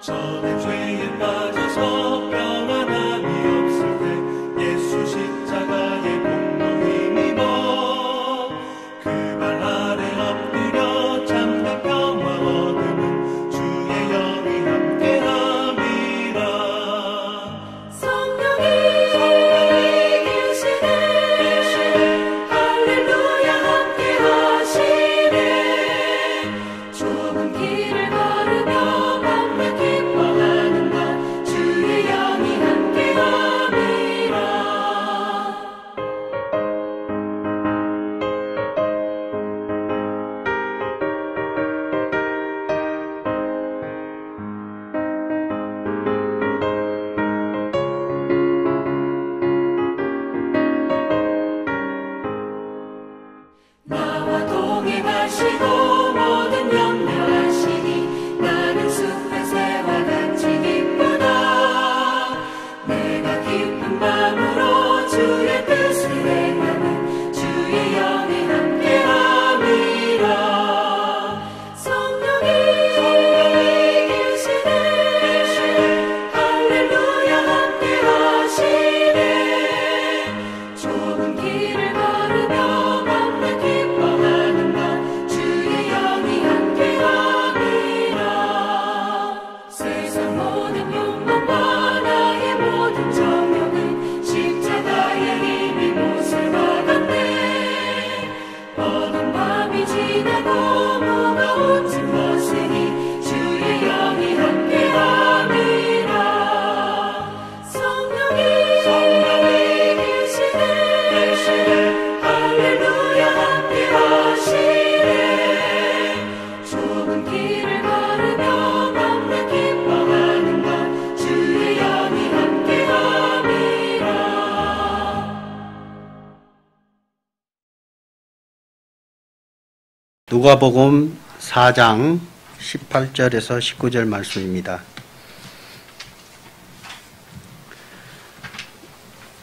저는 죄에 빠져서 평안함이 없을 때 예수 십자가의 공로 힘입어 그 발 아래 엎드려 참된 평화 얻음은 주의 영이 함께함이라. 성령이 계시네 할렐루야 함께 하시네. 좁은 길을 걸으며 밤낮 기뻐하는가 주의 영이 함께 함이라. 나와 동행하시고 모든 염려하시니 나는 숲의 새와 같이 기쁘다. 내가 기쁜 마음으로 주의 뜻을 행하면 주의 영이 함께함이라. 성령이 계시네 할렐루야 함께 하시네. 좁은 길을 걸으며 밤낮 기뻐하는가 주의 영이 함께함이라. 세상 모든 욕망과 나의 모든 정욕은 십자가의 힘이 못을 박았네. 어두운 밤이 지나고 무거운 짐 벗으니 주의 영이 함께함이라. 성령이 계시네 할렐루야 함께 하시네. 좁은 길을 걸으며 밤낮 기뻐하는가 주의 영이 함께함이라. 누가복음 4장 18절에서 19절 말씀입니다.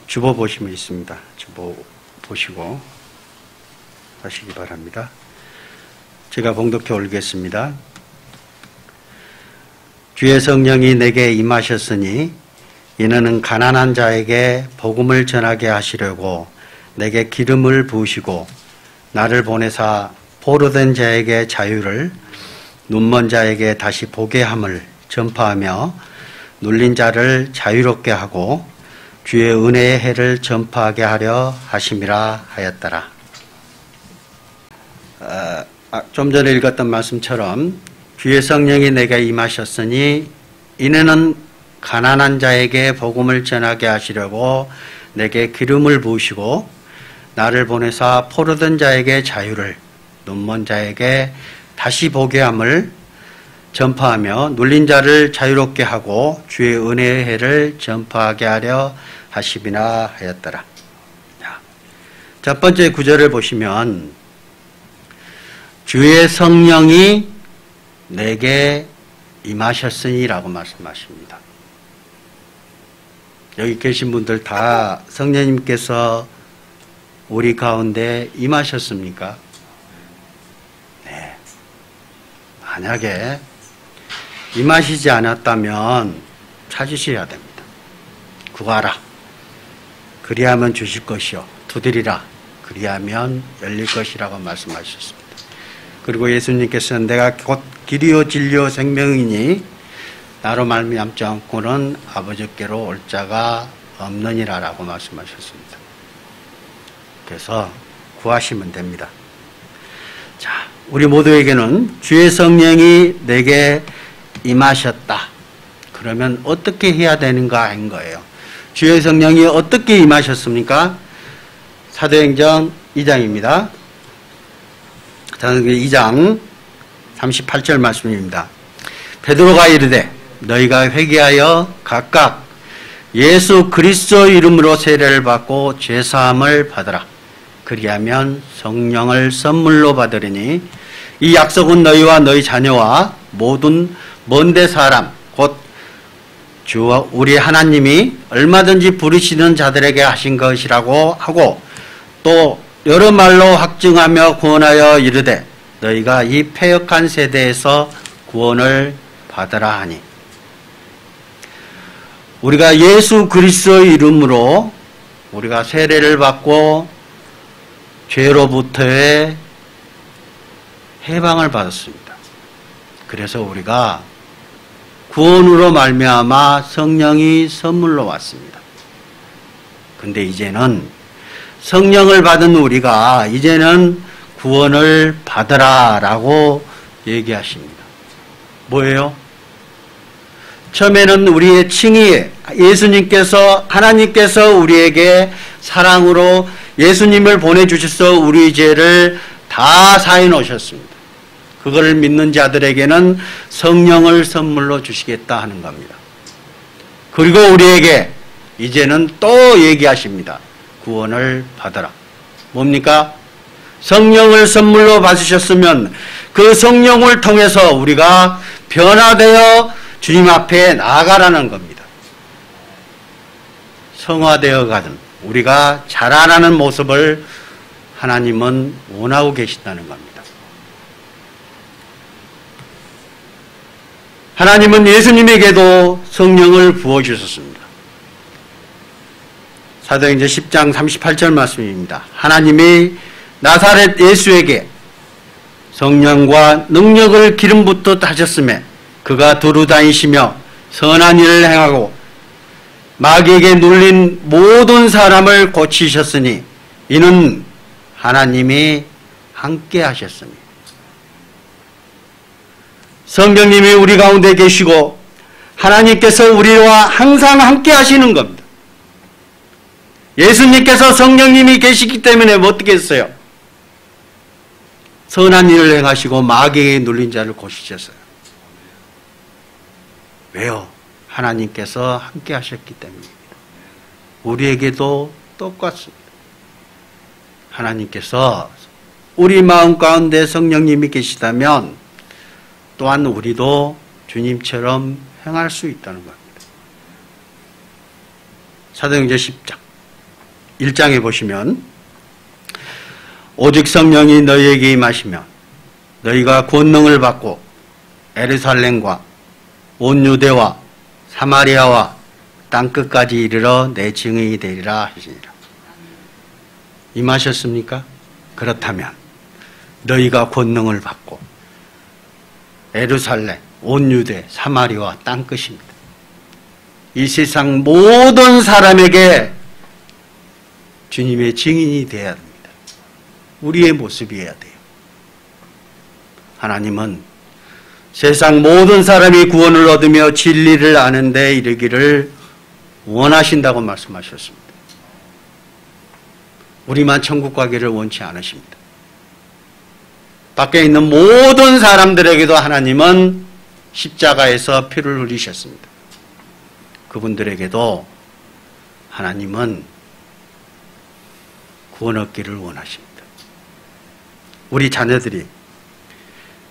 주보 보시면 있습니다. 주보 보시고 하시기 바랍니다. 제가 봉독해 올리겠습니다. 주의 성령이 내게 임하셨으니 이는 가난한 자에게 복음을 전하게 하시려고 내게 기름을 부으시고 나를 보내사 포로된 자에게 자유를 눈먼 자에게 다시 보게 함을 전파하며 눌린 자를 자유롭게 하고 주의 은혜의 해를 전파하게 하려 하심이라 하였더라. 좀 전에 읽었던 말씀처럼 주의 성령이 내게 임하셨으니 이는 가난한 자에게 복음을 전하게 하시려고 내게 기름을 부으시고 나를 보내사 포로된 자에게 자유를 눈먼 자에게 다시 보게 함을 전파하며 눌린 자를 자유롭게 하고 주의 은혜의 해를 전파하게 하려 하심이나 하였더라. 첫 번째 구절을 보시면 주의 성령이 내게 임하셨으니라고 말씀하십니다. 여기 계신 분들 다 성령님께서 우리 가운데 임하셨습니까? 네. 만약에 임하시지 않았다면 찾으셔야 됩니다. 구하라. 그리하면 주실 것이요. 두드리라. 그리하면 열릴 것이라고 말씀하셨습니다. 그리고 예수님께서는 내가 곧 길이요 진리요 생명이니 나로 말미암지 않고는 아버지께로 올 자가 없느니라라고 말씀하셨습니다. 그래서 구하시면 됩니다. 자, 우리 모두에게는 주의 성령이 내게 임하셨다. 그러면 어떻게 해야 되는가 한 거예요. 주의 성령이 어떻게 임하셨습니까? 사도행전 2장입니다. 사도행전 2장 38절 말씀입니다. 베드로가 이르되 너희가 회개하여 각각 예수 그리스도 이름으로 세례를 받고 죄사함을 받으라. 그리하면 성령을 선물로 받으리니 이 약속은 너희와 너희 자녀와 모든 먼데 사람 곧 주와 우리 하나님이 얼마든지 부르시는 자들에게 하신 것이라고 하고 또 여러 말로 확증하며 구원하여 이르되 너희가 이 패역한 세대에서 구원을 받으라 하니. 우리가 예수 그리스도의 이름으로 우리가 세례를 받고 죄로부터의 해방을 받았습니다. 그래서 우리가 구원으로 말미암아 성령이 선물로 왔습니다. 근데 이제는 성령을 받은 우리가 이제는 구원을 받으라라고 얘기하십니다. 뭐예요? 처음에는 우리의 칭의, 예수님께서, 하나님께서 우리에게 사랑으로 예수님을 보내주셔서 우리 죄를 다 사해 놓으셨습니다. 그거를 믿는 자들에게는 성령을 선물로 주시겠다 하는 겁니다. 그리고 우리에게 이제는 또 얘기하십니다. 구원을 받아라. 뭡니까? 성령을 선물로 받으셨으면 그 성령을 통해서 우리가 변화되어 주님 앞에 나아가라는 겁니다. 성화되어 가는 우리가 자라나는 모습을 하나님은 원하고 계신다는 겁니다. 하나님은 예수님에게도 성령을 부어주셨습니다. 사도행전 10장 38절 말씀입니다. 하나님이 나사렛 예수에게 성령과 능력을 기름부터 다셨음에 그가 두루 다니시며 선한 일을 행하고 마귀에게 눌린 모든 사람을 고치셨으니 이는 하나님이 함께 하셨습니다. 성령님이 우리 가운데 계시고 하나님께서 우리와 항상 함께 하시는 겁니다. 예수님께서 성령님이 계시기 때문에 어떻게 했어요? 선한 일을 행하시고 마귀에게 눌린 자를 고치셨어요. 왜요? 하나님께서 함께 하셨기 때문입니다. 우리에게도 똑같습니다. 하나님께서 우리 마음 가운데 성령님이 계시다면 또한 우리도 주님처럼 행할 수 있다는 겁니다. 사도행전 10장 1장에 보시면 오직 성령이 너희에게 임하시면 너희가 권능을 받고 예루살렘과 온 유대와 사마리아와 땅끝까지 이르러 내 증인이 되리라 하시니라. 임하셨습니까? 그렇다면 너희가 권능을 받고 예루살렘, 온 유대, 사마리아와 땅끝입니다. 이 세상 모든 사람에게 주님의 증인이 되어야 합니다. 우리의 모습이어야 돼요. 하나님은 세상 모든 사람이 구원을 얻으며 진리를 아는 데 이르기를 원하신다고 말씀하셨습니다. 우리만 천국 가기를 원치 않으십니다. 밖에 있는 모든 사람들에게도 하나님은 십자가에서 피를 흘리셨습니다. 그분들에게도 하나님은 구원 얻기를 원하십니다. 우리 자녀들이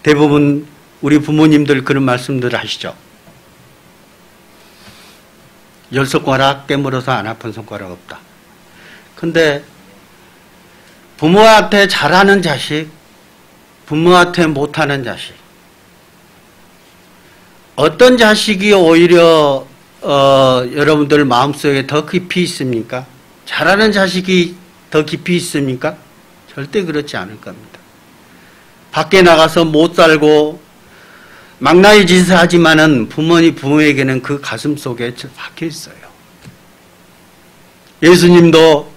대부분 우리 부모님들 그런 말씀들을 하시죠. 10손가락 깨물어서 안 아픈 손가락 없다. 근데 부모한테 잘하는 자식, 부모한테 못하는 자식, 어떤 자식이 오히려 여러분들 마음속에 더 깊이 있습니까? 잘하는 자식이 더 깊이 있습니까? 절대 그렇지 않을 겁니다. 밖에 나가서 못 살고 망나니 짓을 하지만은 부모에게는 그 가슴 속에 박혀 있어요. 예수님도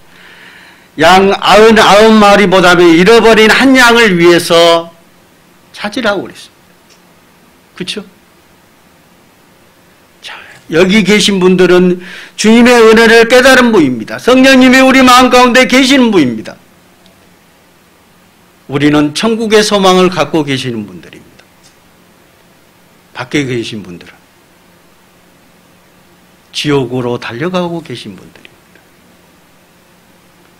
양 99마리보다는 잃어버린 한 양을 위해서 찾으라고 그랬습니다. 그렇죠? 자, 여기 계신 분들은 주님의 은혜를 깨달은 분입니다. 성령님이 우리 마음 가운데 계시는 분입니다. 우리는 천국의 소망을 갖고 계시는 분들입니다. 밖에 계신 분들은 지옥으로 달려가고 계신 분들입니다.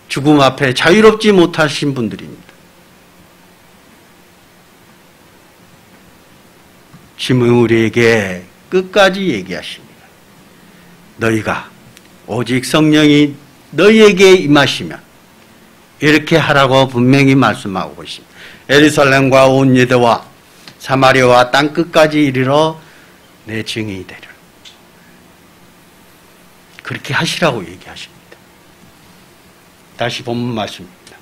죽음 앞에 자유롭지 못하신 분들입니다. 주님은 우리에게 끝까지 얘기하십니다. 너희가 오직 성령이 너희에게 임하시면 이렇게 하라고 분명히 말씀하고 있습니다. 예루살렘과 온 유대와 사마리아와 땅끝까지 이르러 내 증인이 되리라. 그렇게 하시라고 얘기하십니다. 다시 본문 말씀입니다.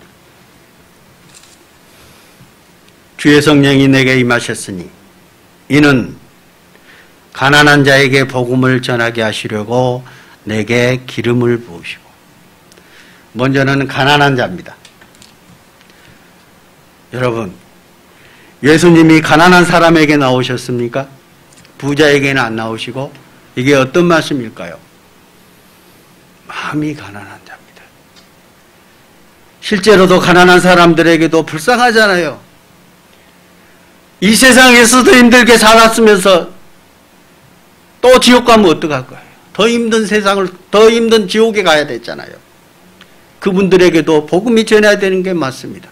주의 성령이 내게 임하셨으니 이는 가난한 자에게 복음을 전하게 하시려고 내게 기름을 부으시고. 먼저는 가난한 자입니다. 여러분, 예수님이 가난한 사람에게 나오셨습니까? 부자에게는 안 나오시고. 이게 어떤 말씀일까요? 마음이 가난한 자입니다. 실제로도 가난한 사람들에게도 불쌍하잖아요. 이 세상에서도 힘들게 살았으면서 또 지옥 가면 어떡할 거예요? 더 힘든 세상을, 더 힘든 지옥에 가야 되잖아요. 그분들에게도 복음이 전해야 되는 게 맞습니다.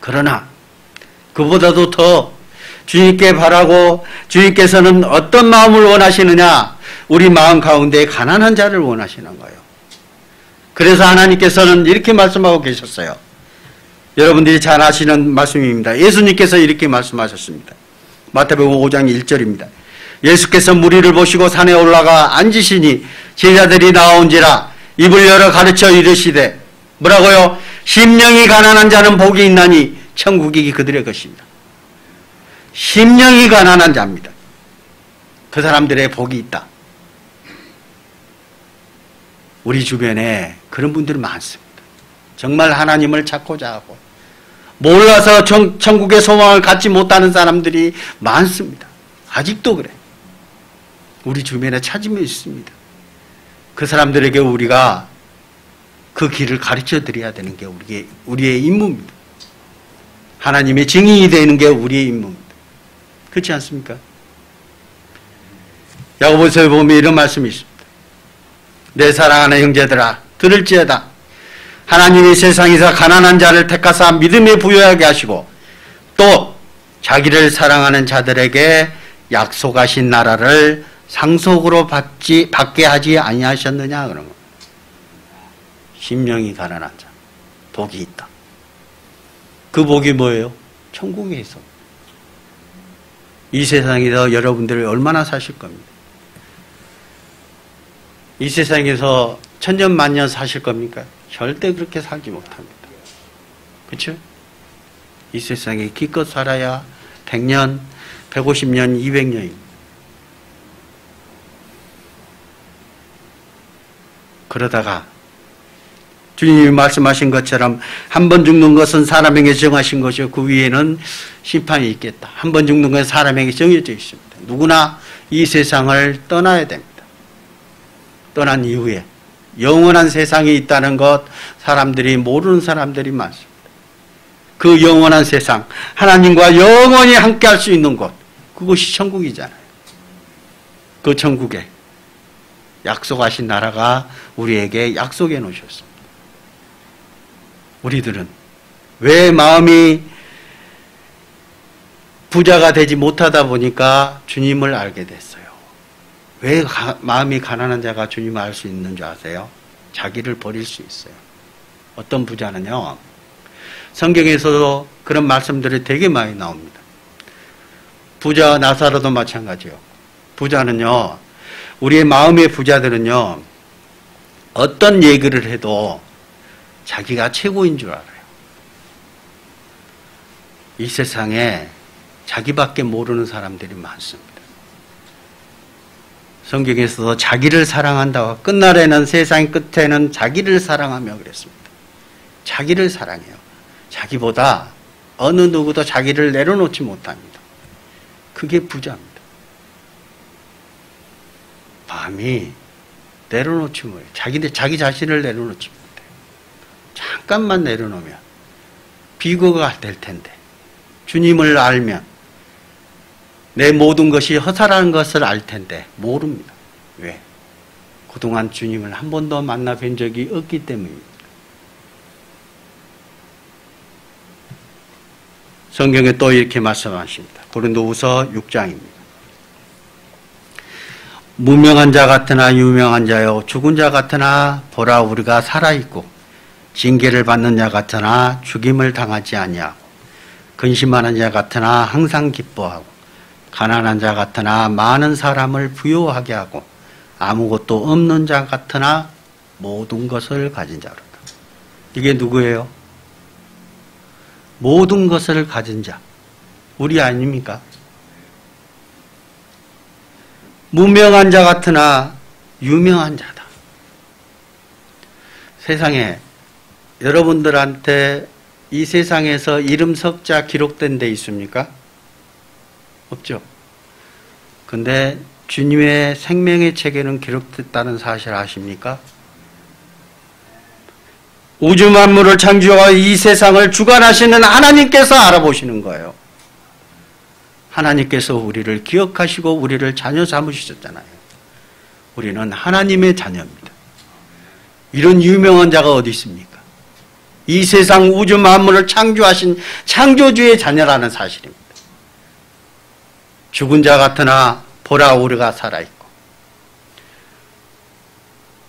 그러나 그보다도 더 주님께 바라고, 주님께서는 어떤 마음을 원하시느냐? 우리 마음 가운데 가난한 자를 원하시는 거예요. 그래서 하나님께서는 이렇게 말씀하고 계셨어요. 여러분들이 잘 아시는 말씀입니다. 예수님께서 이렇게 말씀하셨습니다. 마태복음 5장 1절입니다. 예수께서 무리를 보시고 산에 올라가 앉으시니 제자들이 나온지라 입을 열어 가르쳐 이르시되, 뭐라고요? 심령이 가난한 자는 복이 있나니 천국이 그들의 것입니다. 심령이 가난한 자입니다. 그 사람들의 복이 있다. 우리 주변에 그런 분들이 많습니다. 정말 하나님을 찾고자 하고 몰라서 천국의 소망을 갖지 못하는 사람들이 많습니다. 아직도 그래. 우리 주변에 찾으면 있습니다. 그 사람들에게 우리가 그 길을 가르쳐 드려야 되는 게 우리의 임무입니다. 하나님의 증인이 되는 게 우리의 임무입니다. 그렇지 않습니까? 야고보서에 보면 이런 말씀이 있습니다. 내 사랑하는 형제들아, 들을지어다. 하나님이 세상에서 가난한 자를 택하사 믿음에 부여하게 하시고 또 자기를 사랑하는 자들에게 약속하신 나라를 상속으로 받게 하지 아니하셨느냐 그런 거. 심령이 가난한 자, 복이 있다. 그 복이 뭐예요? 천국에서. 이 세상에서 여러분들이 얼마나 사실 겁니다. 이 세상에서 천년 만년 사실 겁니까? 절대 그렇게 살지 못합니다. 그렇죠? 이 세상에 기껏 살아야 100년, 150년, 200년입니다. 그러다가 주님이 말씀하신 것처럼 한 번 죽는 것은 사람에게 정하신 것이고 그 위에는 심판이 있겠다. 한 번 죽는 것은 사람에게 정해져 있습니다. 누구나 이 세상을 떠나야 됩니다. 떠난 이후에 영원한 세상이 있다는 것 사람들이 모르는 사람들이 많습니다. 그 영원한 세상, 하나님과 영원히 함께 할 수 있는 곳, 그것이 천국이잖아요. 그 천국에 약속하신 나라가 우리에게 약속해 놓으셨습니다. 우리들은 왜 마음이 부자가 되지 못하다 보니까 주님을 알게 됐어요. 왜 마음이 가난한 자가 주님을 알 수 있는 줄 아세요? 자기를 버릴 수 있어요. 어떤 부자는요, 성경에서도 그런 말씀들이 되게 많이 나옵니다. 부자 나사로도 마찬가지요. 부자는요, 우리의 마음의 부자들은요, 어떤 얘기를 해도 자기가 최고인 줄 알아요. 이 세상에 자기밖에 모르는 사람들이 많습니다. 성경에서도 자기를 사랑한다고, 끝날에는 세상 끝에는 자기를 사랑하며 그랬습니다. 자기를 사랑해요. 자기보다 어느 누구도 자기를 내려놓지 못합니다. 그게 부자입니다. 마음이 내려놓지 못해요. 자기 자신을 내려놓지 못해요. 잠깐만 내려놓으면 비거가 될 텐데, 주님을 알면 내 모든 것이 허사라는 것을 알 텐데 모릅니다. 왜? 그동안 주님을 한 번도 만나 뵌 적이 없기 때문입니다. 성경에 또 이렇게 말씀하십니다. 고린도후서 6장입니다. 무명한 자 같으나 유명한 자요, 죽은 자 같으나 보라 우리가 살아있고, 징계를 받는 자 같으나 죽임을 당하지 아니하고, 근심하는 자 같으나 항상 기뻐하고, 가난한 자 같으나 많은 사람을 부요하게 하고, 아무것도 없는 자 같으나 모든 것을 가진 자로다. 이게 누구예요? 모든 것을 가진 자. 우리 아닙니까? 무명한 자 같으나 유명한 자다. 세상에 여러분들한테 이 세상에서 이름 석자 기록된 데 있습니까? 없죠. 근데 주님의 생명의 책에는 기록됐다는 사실 아십니까? 우주 만물을 창조하고 이 세상을 주관하시는 하나님께서 알아보시는 거예요. 하나님께서 우리를 기억하시고 우리를 자녀 삼으셨잖아요. 우리는 하나님의 자녀입니다. 이런 유명한 자가 어디 있습니까? 이 세상 우주 만물을 창조하신 창조주의 자녀라는 사실입니다. 죽은 자 같으나 보라 우리가 살아있고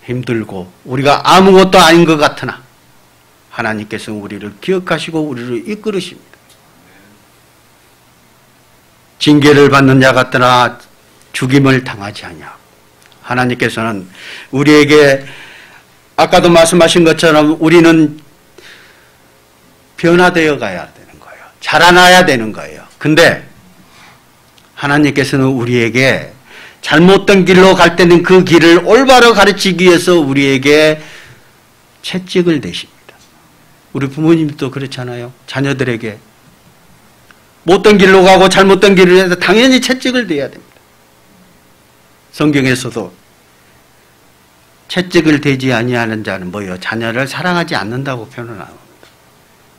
힘들고 우리가 아무것도 아닌 것 같으나 하나님께서 우리를 기억하시고 우리를 이끌으십니다. 징계를 받는 자 같으나 죽임을 당하지 아니하고 하나님께서는 우리에게 아까도 말씀하신 것처럼 우리는 변화되어 가야 되는 거예요. 자라나야 되는 거예요. 근데 하나님께서는 우리에게 잘못된 길로 갈 때는 그 길을 올바로 가르치기 위해서 우리에게 채찍을 대십니다. 우리 부모님도 그렇잖아요. 자녀들에게 못된 길로 가고 잘못된 길을 해서 당연히 채찍을 대야 됩니다. 성경에서도 채찍을 대지 아니하는 자는 뭐예요? 자녀를 사랑하지 않는다고 표현을 합니다.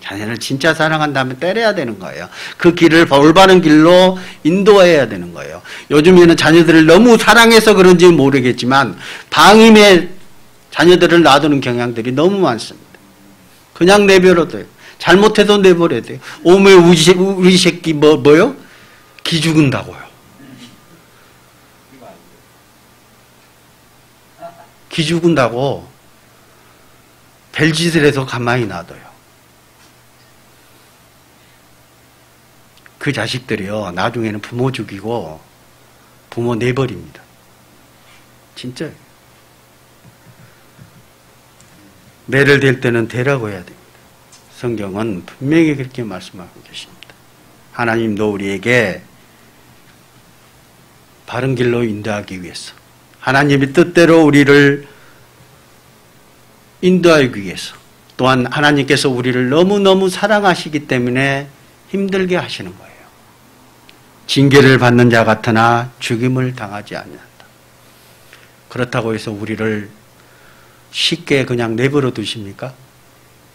자녀를 진짜 사랑한다면 때려야 되는 거예요. 그 길을 올바른 길로 인도해야 되는 거예요. 요즘에는 자녀들을 너무 사랑해서 그런지 모르겠지만 방임에 자녀들을 놔두는 경향들이 너무 많습니다. 그냥 내버려둬요. 돼요. 잘못해도 내버려야 돼요. 오메 우리 새끼 뭐요? 기 죽은다고요. 기 죽은다고 별짓을 해서 가만히 놔둬요. 그 자식들이요, 나중에는 부모 죽이고 부모 내버립니다. 진짜요. 매를 댈 때는 대라고 해야 됩니다. 성경은 분명히 그렇게 말씀하고 계십니다. 하나님도 우리에게 바른 길로 인도하기 위해서, 하나님의 뜻대로 우리를 인도하기 위해서, 또한 하나님께서 우리를 너무너무 사랑하시기 때문에 힘들게 하시는 거예요. 징계를 받는 자 같으나 죽임을 당하지 아니한다. 그렇다고 해서 우리를 쉽게 그냥 내버려 두십니까?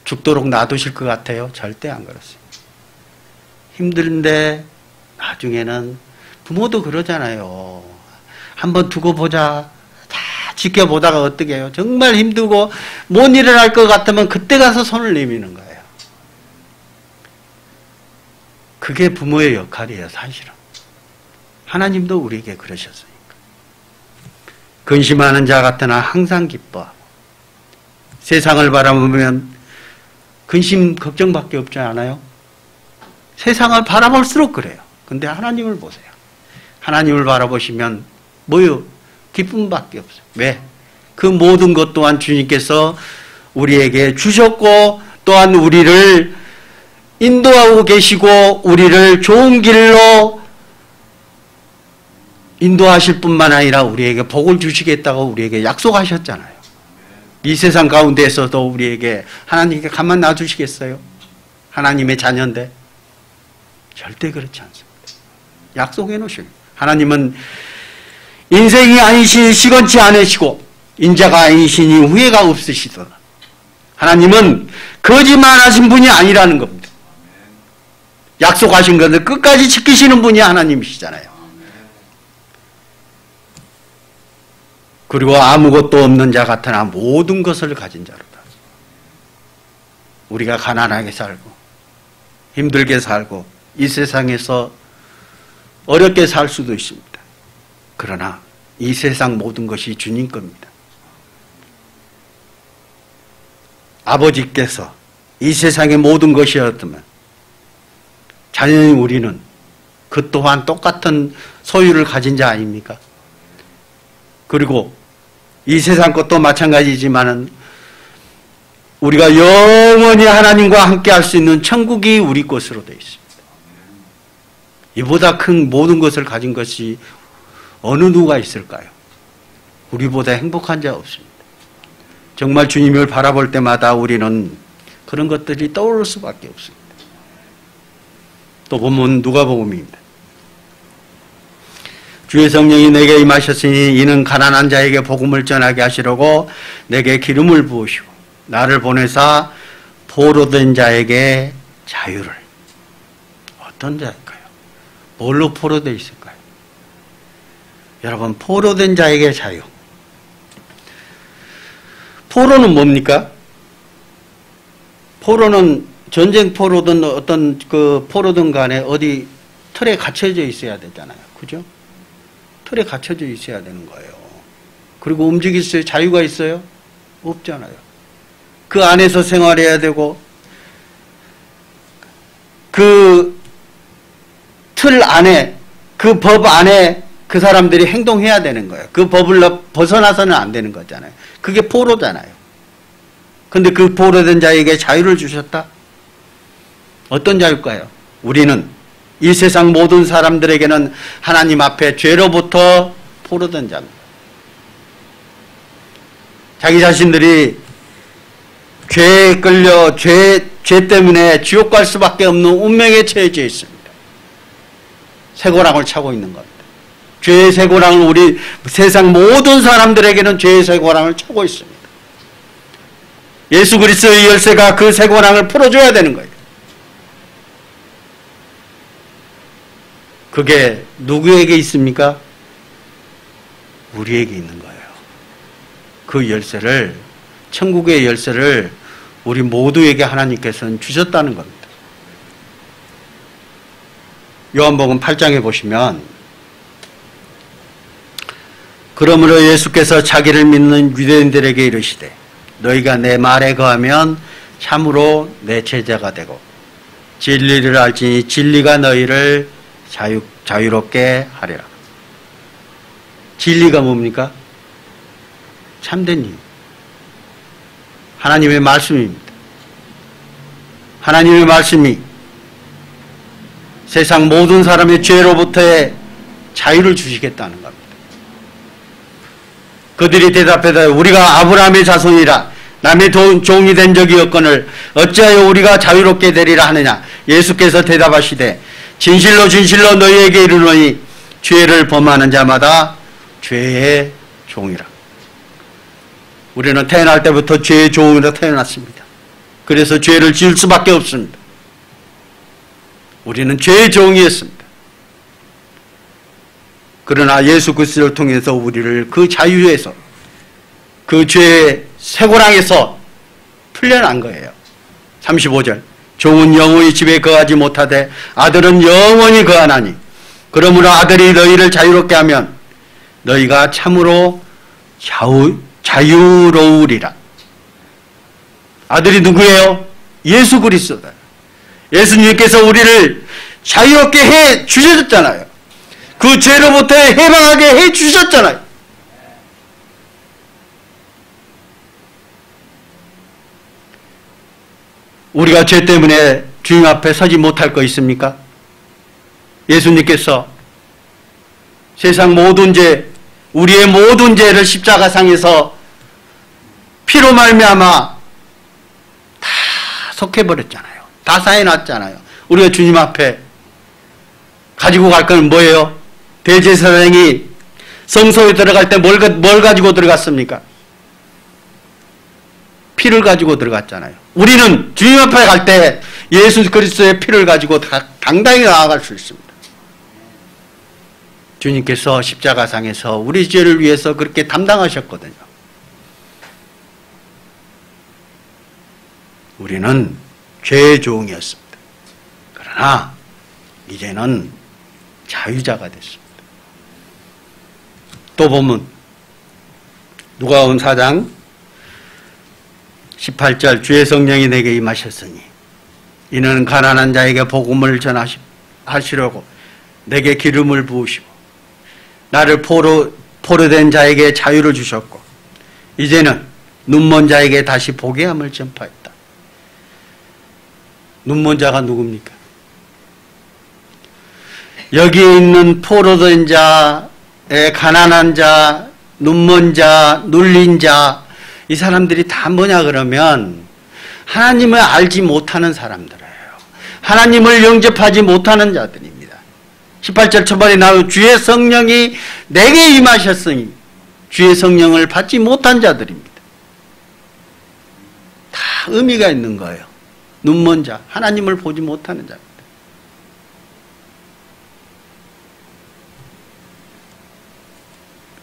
죽도록 놔두실 것 같아요? 절대 안 그렇습니다. 힘든데 나중에는 부모도 그러잖아요. 한번 두고 보자. 다 지켜보다가 어떻게 해요? 정말 힘들고 못 일어날 것 같으면 그때 가서 손을 내미는 거예요. 그게 부모의 역할이에요, 사실은. 하나님도 우리에게 그러셨으니까. 근심하는 자 같으나 항상 기뻐하고, 세상을 바라보면 근심 걱정밖에 없지 않아요? 세상을 바라볼수록 그래요. 근데 하나님을 보세요. 하나님을 바라보시면 뭐요? 기쁨밖에 없어요. 왜? 그 모든 것 또한 주님께서 우리에게 주셨고, 또한 우리를 인도하고 계시고 우리를 좋은 길로 인도하실 뿐만 아니라 우리에게 복을 주시겠다고 우리에게 약속하셨잖아요. 이 세상 가운데에서도 우리에게 하나님께 가만 놔두시겠어요? 하나님의 자녀인데 절대 그렇지 않습니다. 약속해 놓으시고, 하나님은 인생이 아니시니 시건치 않으시고 인자가 아니시니 후회가 없으시더라. 하나님은 거짓말하신 분이 아니라는 겁니다. 약속하신 것을 끝까지 지키시는 분이 하나님이시잖아요. 그리고 아무것도 없는 자 같으나 모든 것을 가진 자로다. 우리가 가난하게 살고 힘들게 살고 이 세상에서 어렵게 살 수도 있습니다. 그러나 이 세상 모든 것이 주님 겁니다. 아버지께서 이 세상의 모든 것이었다면 자연히 우리는 그 또한 똑같은 소유를 가진 자 아닙니까? 그리고 이 세상 것도 마찬가지지만은 우리가 영원히 하나님과 함께 할 수 있는 천국이 우리 것으로 되어 있습니다. 이보다 큰 모든 것을 가진 것이 어느 누가 있을까요? 우리보다 행복한 자 없습니다. 정말 주님을 바라볼 때마다 우리는 그런 것들이 떠오를 수밖에 없습니다. 또 보면 누가복음입니다. 주의 성령이 내게 임하셨으니 이는 가난한 자에게 복음을 전하게 하시려고 내게 기름을 부으시고 나를 보내사 포로된 자에게 자유를. 어떤 자일까요? 뭘로 포로되어 있을까요? 여러분, 포로된 자에게 자유. 포로는 뭡니까? 포로는 전쟁 포로든 어떤 그 포로든 간에 어디 틀에 갇혀져 있어야 되잖아요. 그죠? 틀에 갇혀져 있어야 되는 거예요. 그리고 움직일 수 있어요? 자유가 있어요? 없잖아요. 그 안에서 생활해야 되고 그 틀 안에 그 법 안에 그 사람들이 행동해야 되는 거예요. 그 법을 벗어나서는 안 되는 거잖아요. 그게 포로잖아요. 근데 그 포로된 자에게 자유를 주셨다? 어떤 자유일까요? 우리는 이 세상 모든 사람들에게는 하나님 앞에 죄로부터 포로된 자입니다. 자기 자신들이 죄에 끌려 죄 때문에 지옥 갈 수밖에 없는 운명에 처해져 있습니다. 쇠고랑을 차고 있는 겁니다. 죄의 쇠고랑을 우리 세상 모든 사람들에게는 죄의 쇠고랑을 차고 있습니다. 예수 그리스도의 열쇠가 그 쇠고랑을 풀어줘야 되는 거예요. 그게 누구에게 있습니까? 우리에게 있는 거예요. 그 열쇠를, 천국의 열쇠를 우리 모두에게 하나님께서는 주셨다는 겁니다. 요한복음 8장에 보시면 그러므로 예수께서 자기를 믿는 유대인들에게 이르시되 너희가 내 말에 거하면 참으로 내 제자가 되고 진리를 알지니 진리가 너희를 자유롭게 하리라. 진리가 뭡니까? 참된 일. 하나님의 말씀입니다. 하나님의 말씀이 세상 모든 사람의 죄로부터의 자유를 주시겠다는 겁니다. 그들이 대답하되 우리가 아브라함의 자손이라 남의 종이 된 적이 없거늘 어찌하여 우리가 자유롭게 되리라 하느냐. 예수께서 대답하시되 진실로 진실로 너희에게 이르노니 죄를 범하는 자마다 죄의 종이라. 우리는 태어날 때부터 죄의 종으로 태어났습니다. 그래서 죄를 지을 수밖에 없습니다. 우리는 죄의 종이었습니다. 그러나 예수 그리스도를 통해서 우리를 그 자유에서 그 죄의 쇠고랑에서 풀려난 거예요. 35절 종은 영원히 집에 거하지 못하되 아들은 영원히 거하나니 그러므로 아들이 너희를 자유롭게 하면 너희가 참으로 자유로우리라. 아들이 누구예요? 예수 그리스도다. 예수님께서 우리를 자유롭게 해 주셨잖아요. 그 죄로부터 해방하게 해 주셨잖아요. 우리가 죄 때문에 주님 앞에 서지 못할 거 있습니까? 예수님께서 세상 모든 죄, 우리의 모든 죄를 십자가상에서 피로 말미암아 다 속해버렸잖아요. 다 사해놨잖아요. 우리가 주님 앞에 가지고 갈 건 뭐예요? 대제사장이 성소에 들어갈 때 뭘 가지고 들어갔습니까? 피를 가지고 들어갔잖아요. 우리는 주님 앞에 갈 때 예수 그리스도의 피를 가지고 당당히 나아갈 수 있습니다. 주님께서 십자가상에서 우리 죄를 위해서 그렇게 담당하셨거든요. 우리는 죄의 종이었습니다. 그러나 이제는 자유자가 됐습니다. 또 보면 누가복음 4장 18절 주의 성령이 내게 임하셨으니 이는 가난한 자에게 복음을 전하시려고 내게 기름을 부으시고 나를 포로된 자에게 자유를 주셨고 이제는 눈먼 자에게 다시 보게 함을 전파했다. 눈먼 자가 누굽니까? 여기에 있는 포로된 자, 가난한 자, 눈먼 자, 눌린 자, 이 사람들이 다 뭐냐 그러면 하나님을 알지 못하는 사람들이에요. 하나님을 영접하지 못하는 자들입니다. 18절 초반에 나온 주의 성령이 내게 임하셨으니 주의 성령을 받지 못한 자들입니다. 다 의미가 있는 거예요. 눈먼 자, 하나님을 보지 못하는 자입니다.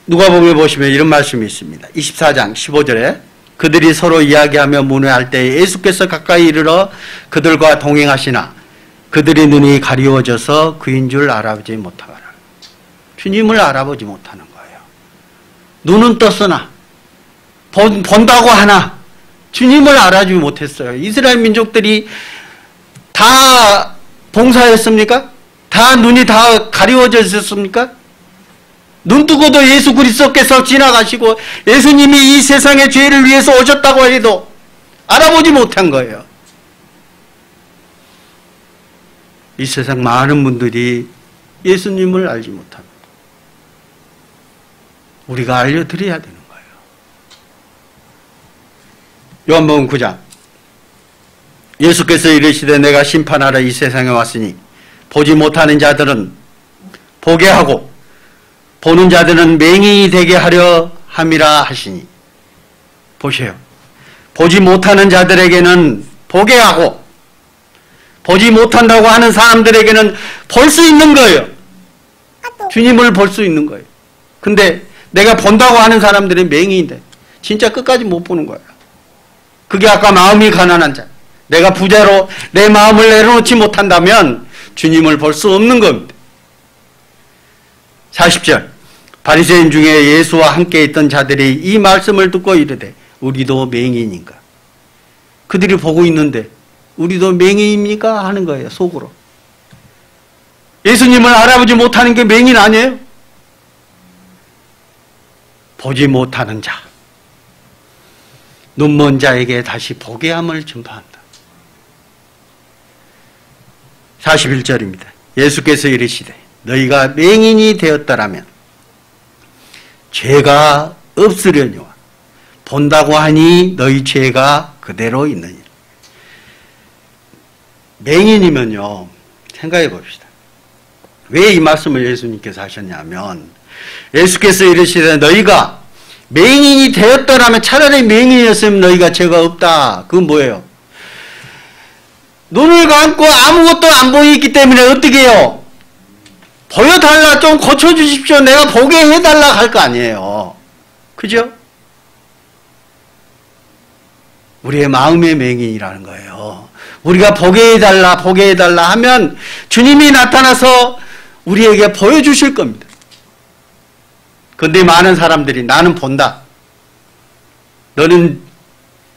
누가복음에 보시면 이런 말씀이 있습니다. 24장 15절에 그들이 서로 이야기하며 문외할 때 예수께서 가까이 이르러 그들과 동행하시나 그들의 눈이 가리워져서 그인 줄 알아보지 못하더라. 주님을 알아보지 못하는 거예요. 눈은 떴으나 본다고 하나 주님을 알아보지 못했어요. 이스라엘 민족들이 다 봉사했습니까? 다 눈이 다 가리워져 있었습니까? 눈 뜨고도 예수 그리스도께서 지나가시고 예수님이 이 세상의 죄를 위해서 오셨다고 해도 알아보지 못한 거예요. 이 세상 많은 분들이 예수님을 알지 못합니다. 우리가 알려드려야 되는 거예요. 요한복음 9장 예수께서 이르시되 내가 심판하러 이 세상에 왔으니 보지 못하는 자들은 보게 하고 보는 자들은 맹인이 되게 하려 함이라 하시니. 보세요. 보지 못하는 자들에게는 보게 하고 보지 못한다고 하는 사람들에게는 볼 수 있는 거예요. 주님을 볼 수 있는 거예요. 근데 내가 본다고 하는 사람들은 맹인인데 진짜 끝까지 못 보는 거예요. 그게 아까 마음이 가난한 자. 내가 부자로 내 마음을 내려놓지 못한다면 주님을 볼 수 없는 겁니다. 40절 바리새인 중에 예수와 함께 있던 자들이 이 말씀을 듣고 이르되 우리도 맹인인가? 그들이 보고 있는데 우리도 맹인입니까? 하는 거예요. 속으로. 예수님을 알아보지 못하는 게 맹인 아니에요? 보지 못하는 자, 눈먼 자에게 다시 보게 함을 전파한다. 41절입니다. 예수께서 이르시되 너희가 맹인이 되었더라면 죄가 없으려니와 본다고 하니 너희 죄가 그대로 있느니라. 맹인이면요, 생각해 봅시다. 왜 이 말씀을 예수님께서 하셨냐면 예수께서 이르시되 너희가 맹인이 되었더라면 차라리 맹인이었으면 너희가 죄가 없다. 그건 뭐예요? 눈을 감고 아무것도 안 보이기 때문에 어떻게 해요? 보여달라, 좀 고쳐주십시오, 내가 보게 해달라 할 거 아니에요. 그죠? 우리의 마음의 맹인이라는 거예요. 우리가 보게 해달라 하면 주님이 나타나서 우리에게 보여주실 겁니다. 그런데 많은 사람들이 나는 본다, 너는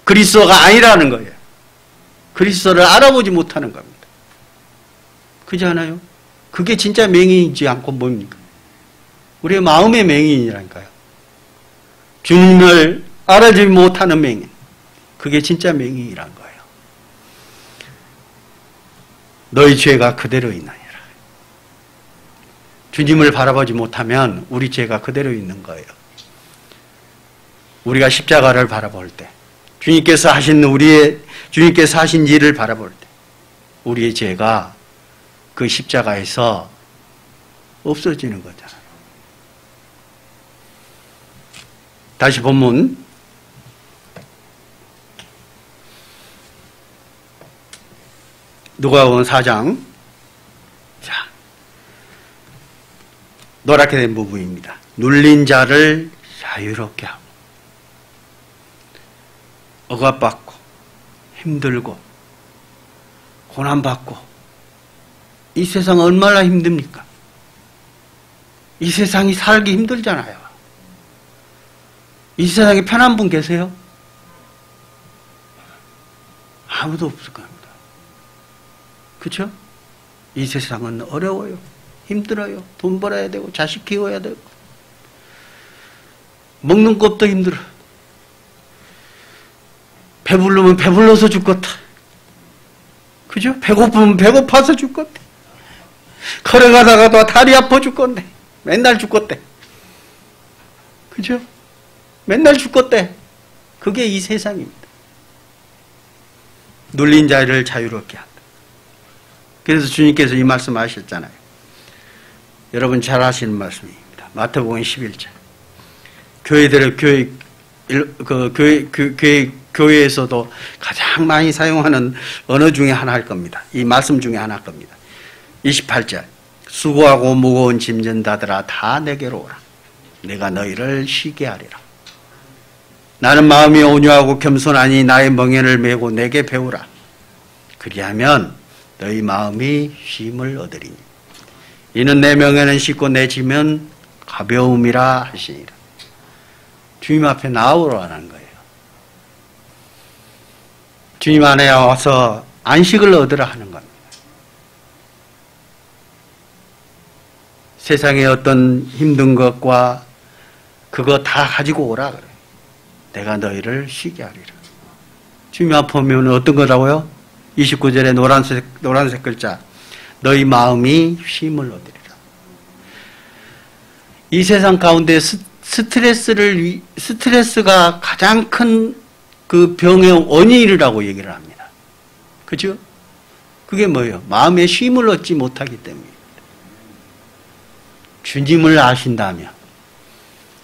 그리스도가 아니라는 거예요. 그리스도를 알아보지 못하는 겁니다. 그렇지 않아요? 그게 진짜 맹인이지 않고 뭡니까? 우리의 마음의 맹인이라니까요. 주님을 알아보지 못하는 맹인. 그게 진짜 맹인이란 거예요. 너희 죄가 그대로 있나니라. 주님을 바라보지 못하면 우리 죄가 그대로 있는 거예요. 우리가 십자가를 바라볼 때, 주님께서 하신 일을 바라볼 때 우리의 죄가 그 십자가에서 없어지는 거잖아요. 다시 본문 누가복음 4장, 자, 노랗게 된 부분입니다. 눌린 자를 자유롭게 하고 억압받고 힘들고 고난받고, 이 세상 얼마나 힘듭니까? 이 세상이 살기 힘들잖아요. 이 세상에 편한 분 계세요? 아무도 없을 겁니다. 그렇죠? 이 세상은 어려워요. 힘들어요. 돈 벌어야 되고 자식 키워야 되고 먹는 것도 힘들어요. 배부르면 배불러서 죽겠다. 그죠? 배고프면 배고파서 죽겠대. 걸어가다가도 다리 아파 죽겠네. 맨날 죽겠대. 그죠? 맨날 죽겠대. 그게 이 세상입니다. 눌린 자를 자유롭게 한다. 그래서 주님께서 이 말씀 하셨잖아요. 여러분 잘 아시는 말씀입니다. 마태복음 11장. 교회에서도 가장 많이 사용하는 언어 중에 하나일 겁니다. 이 말씀 중에 하나일 겁니다. 28절. 수고하고 무거운 짐진 자들아 다 내게로 오라. 내가 너희를 쉬게 하리라. 나는 마음이 온유하고 겸손하니 나의 멍에를 메고 내게 배우라. 그리하면 너희 마음이 쉼을 얻으리니. 이는 내 멍에는 쉽고 내 짐은 가벼움이라 하시니라. 주님 앞에 나오라는 거예요. 주님 안에 와서 안식을 얻으라 하는 겁니다. 세상의 어떤 힘든 것과 그거 다 가지고 오라 그래요. 내가 너희를 쉬게 하리라. 주님 앞에 오면 어떤 거라고요? 29절에 노란색 글자. 너희 마음이 쉼을 얻으리라. 이 세상 가운데 스트레스가 가장 큰 그 병의 원인이라고 얘기를 합니다. 그죠? 그게 뭐예요? 마음의 쉼을 얻지 못하기 때문입니다. 주님을 아신다면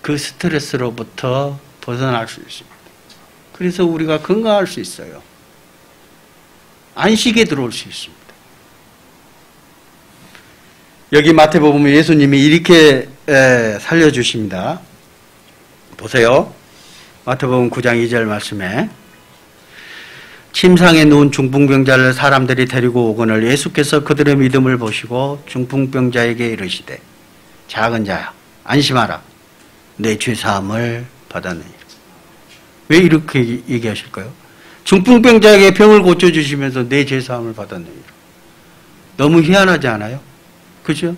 그 스트레스로부터 벗어날 수 있습니다. 그래서 우리가 건강할 수 있어요. 안식에 들어올 수 있습니다. 여기 마태복음 예수님이 이렇게 살려주십니다. 보세요. 마태복음 9장 2절 말씀에 침상에 누운 중풍병자를 사람들이 데리고 오거늘 예수께서 그들의 믿음을 보시고 중풍병자에게 이르시되 작은 자야 안심하라 내 죄사함을 받았느니라. 왜 이렇게 얘기하실까요? 중풍병자에게 병을 고쳐주시면서 내 죄사함을 받았느니라. 너무 희한하지 않아요? 그죠?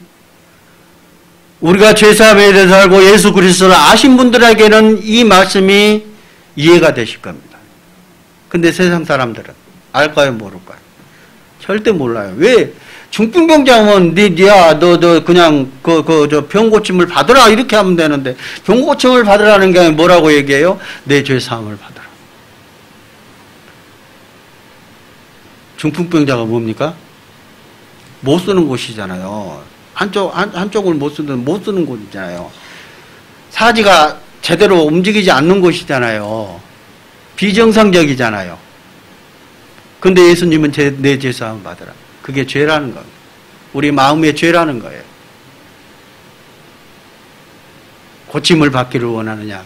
우리가 죄사함에 대해서 알고 예수 그리스도를 아신 분들에게는 이 말씀이 이해가 되실 겁니다. 근데 세상 사람들은 알까요 모를까요? 절대 몰라요. 왜? 중풍병자 오면 너 그냥 저 병 고침을 받으라 이렇게 하면 되는데 병 고침을 받으라는 게 뭐라고 얘기해요? 내 죄사함을 받으라. 중풍병자가 뭡니까? 못 쓰는 곳이잖아요. 한쪽을 못 쓰는 곳이잖아요. 사지가 제대로 움직이지 않는 곳이잖아요. 비정상적이잖아요. 근데 예수님은 내 죄사함을 받으라. 그게 죄라는 겁니다. 우리 마음의 죄라는 거예요. 고침을 받기를 원하느냐.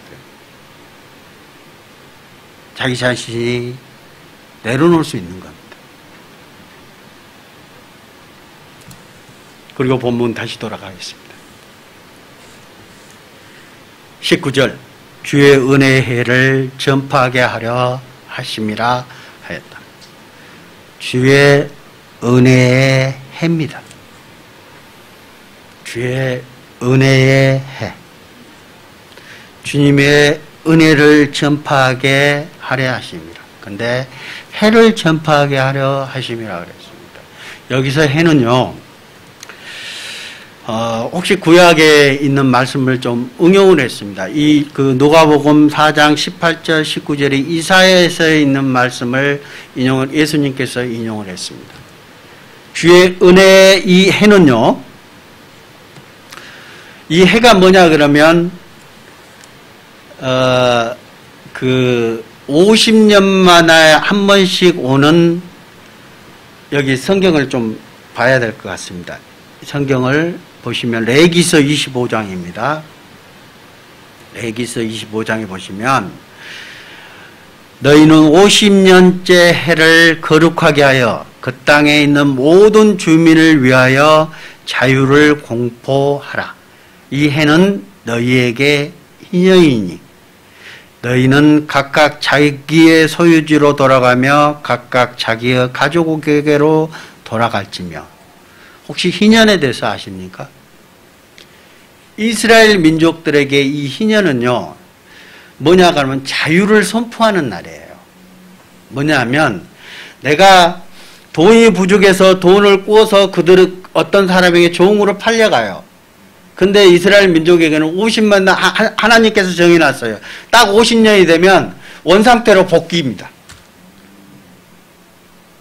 자기 자신이 내려놓을 수 있는 겁니다. 그리고 본문 다시 돌아가겠습니다. 19절 주의 은혜의 해를 전파하게 하려 하심이라 하였다. 주의 은혜의 해입니다. 주의 은혜의 해. 주님의 은혜를 전파하게 하려 하심이라. 근데 해를 전파하게 하려 하심이라 그랬습니다. 여기서 해는요. 혹시 구약에 있는 말씀을 좀 응용을 했습니다. 그 누가복음 4장 18절 19절에 이사야에서 있는 말씀을 예수님께서 인용을 했습니다. 주의 은혜의 이 해는요. 이 해가 뭐냐 그러면 50년 만에 한 번씩 오는 여기 성경을 좀 봐야 될 것 같습니다. 성경을 보시면 레기서 25장입니다. 레기서 25장에 보시면 너희는 50년째 해를 거룩하게 하여 그 땅에 있는 모든 주민을 위하여 자유를 공포하라. 이 해는 너희에게 희년이니 너희는 각각 자기의 소유지로 돌아가며 각각 자기의 가족에게로 돌아갈지며. 혹시 희년에 대해서 아십니까? 이스라엘 민족들에게 이 희년은요, 뭐냐 그러면 자유를 선포하는 날이에요. 뭐냐면 내가 돈이 부족해서 돈을 꾸어서 그들을 어떤 사람에게 종으로 팔려가요. 근데 이스라엘 민족에게는 50만 년 하나님께서 정해놨어요. 딱 50년이 되면 원상태로 복귀입니다.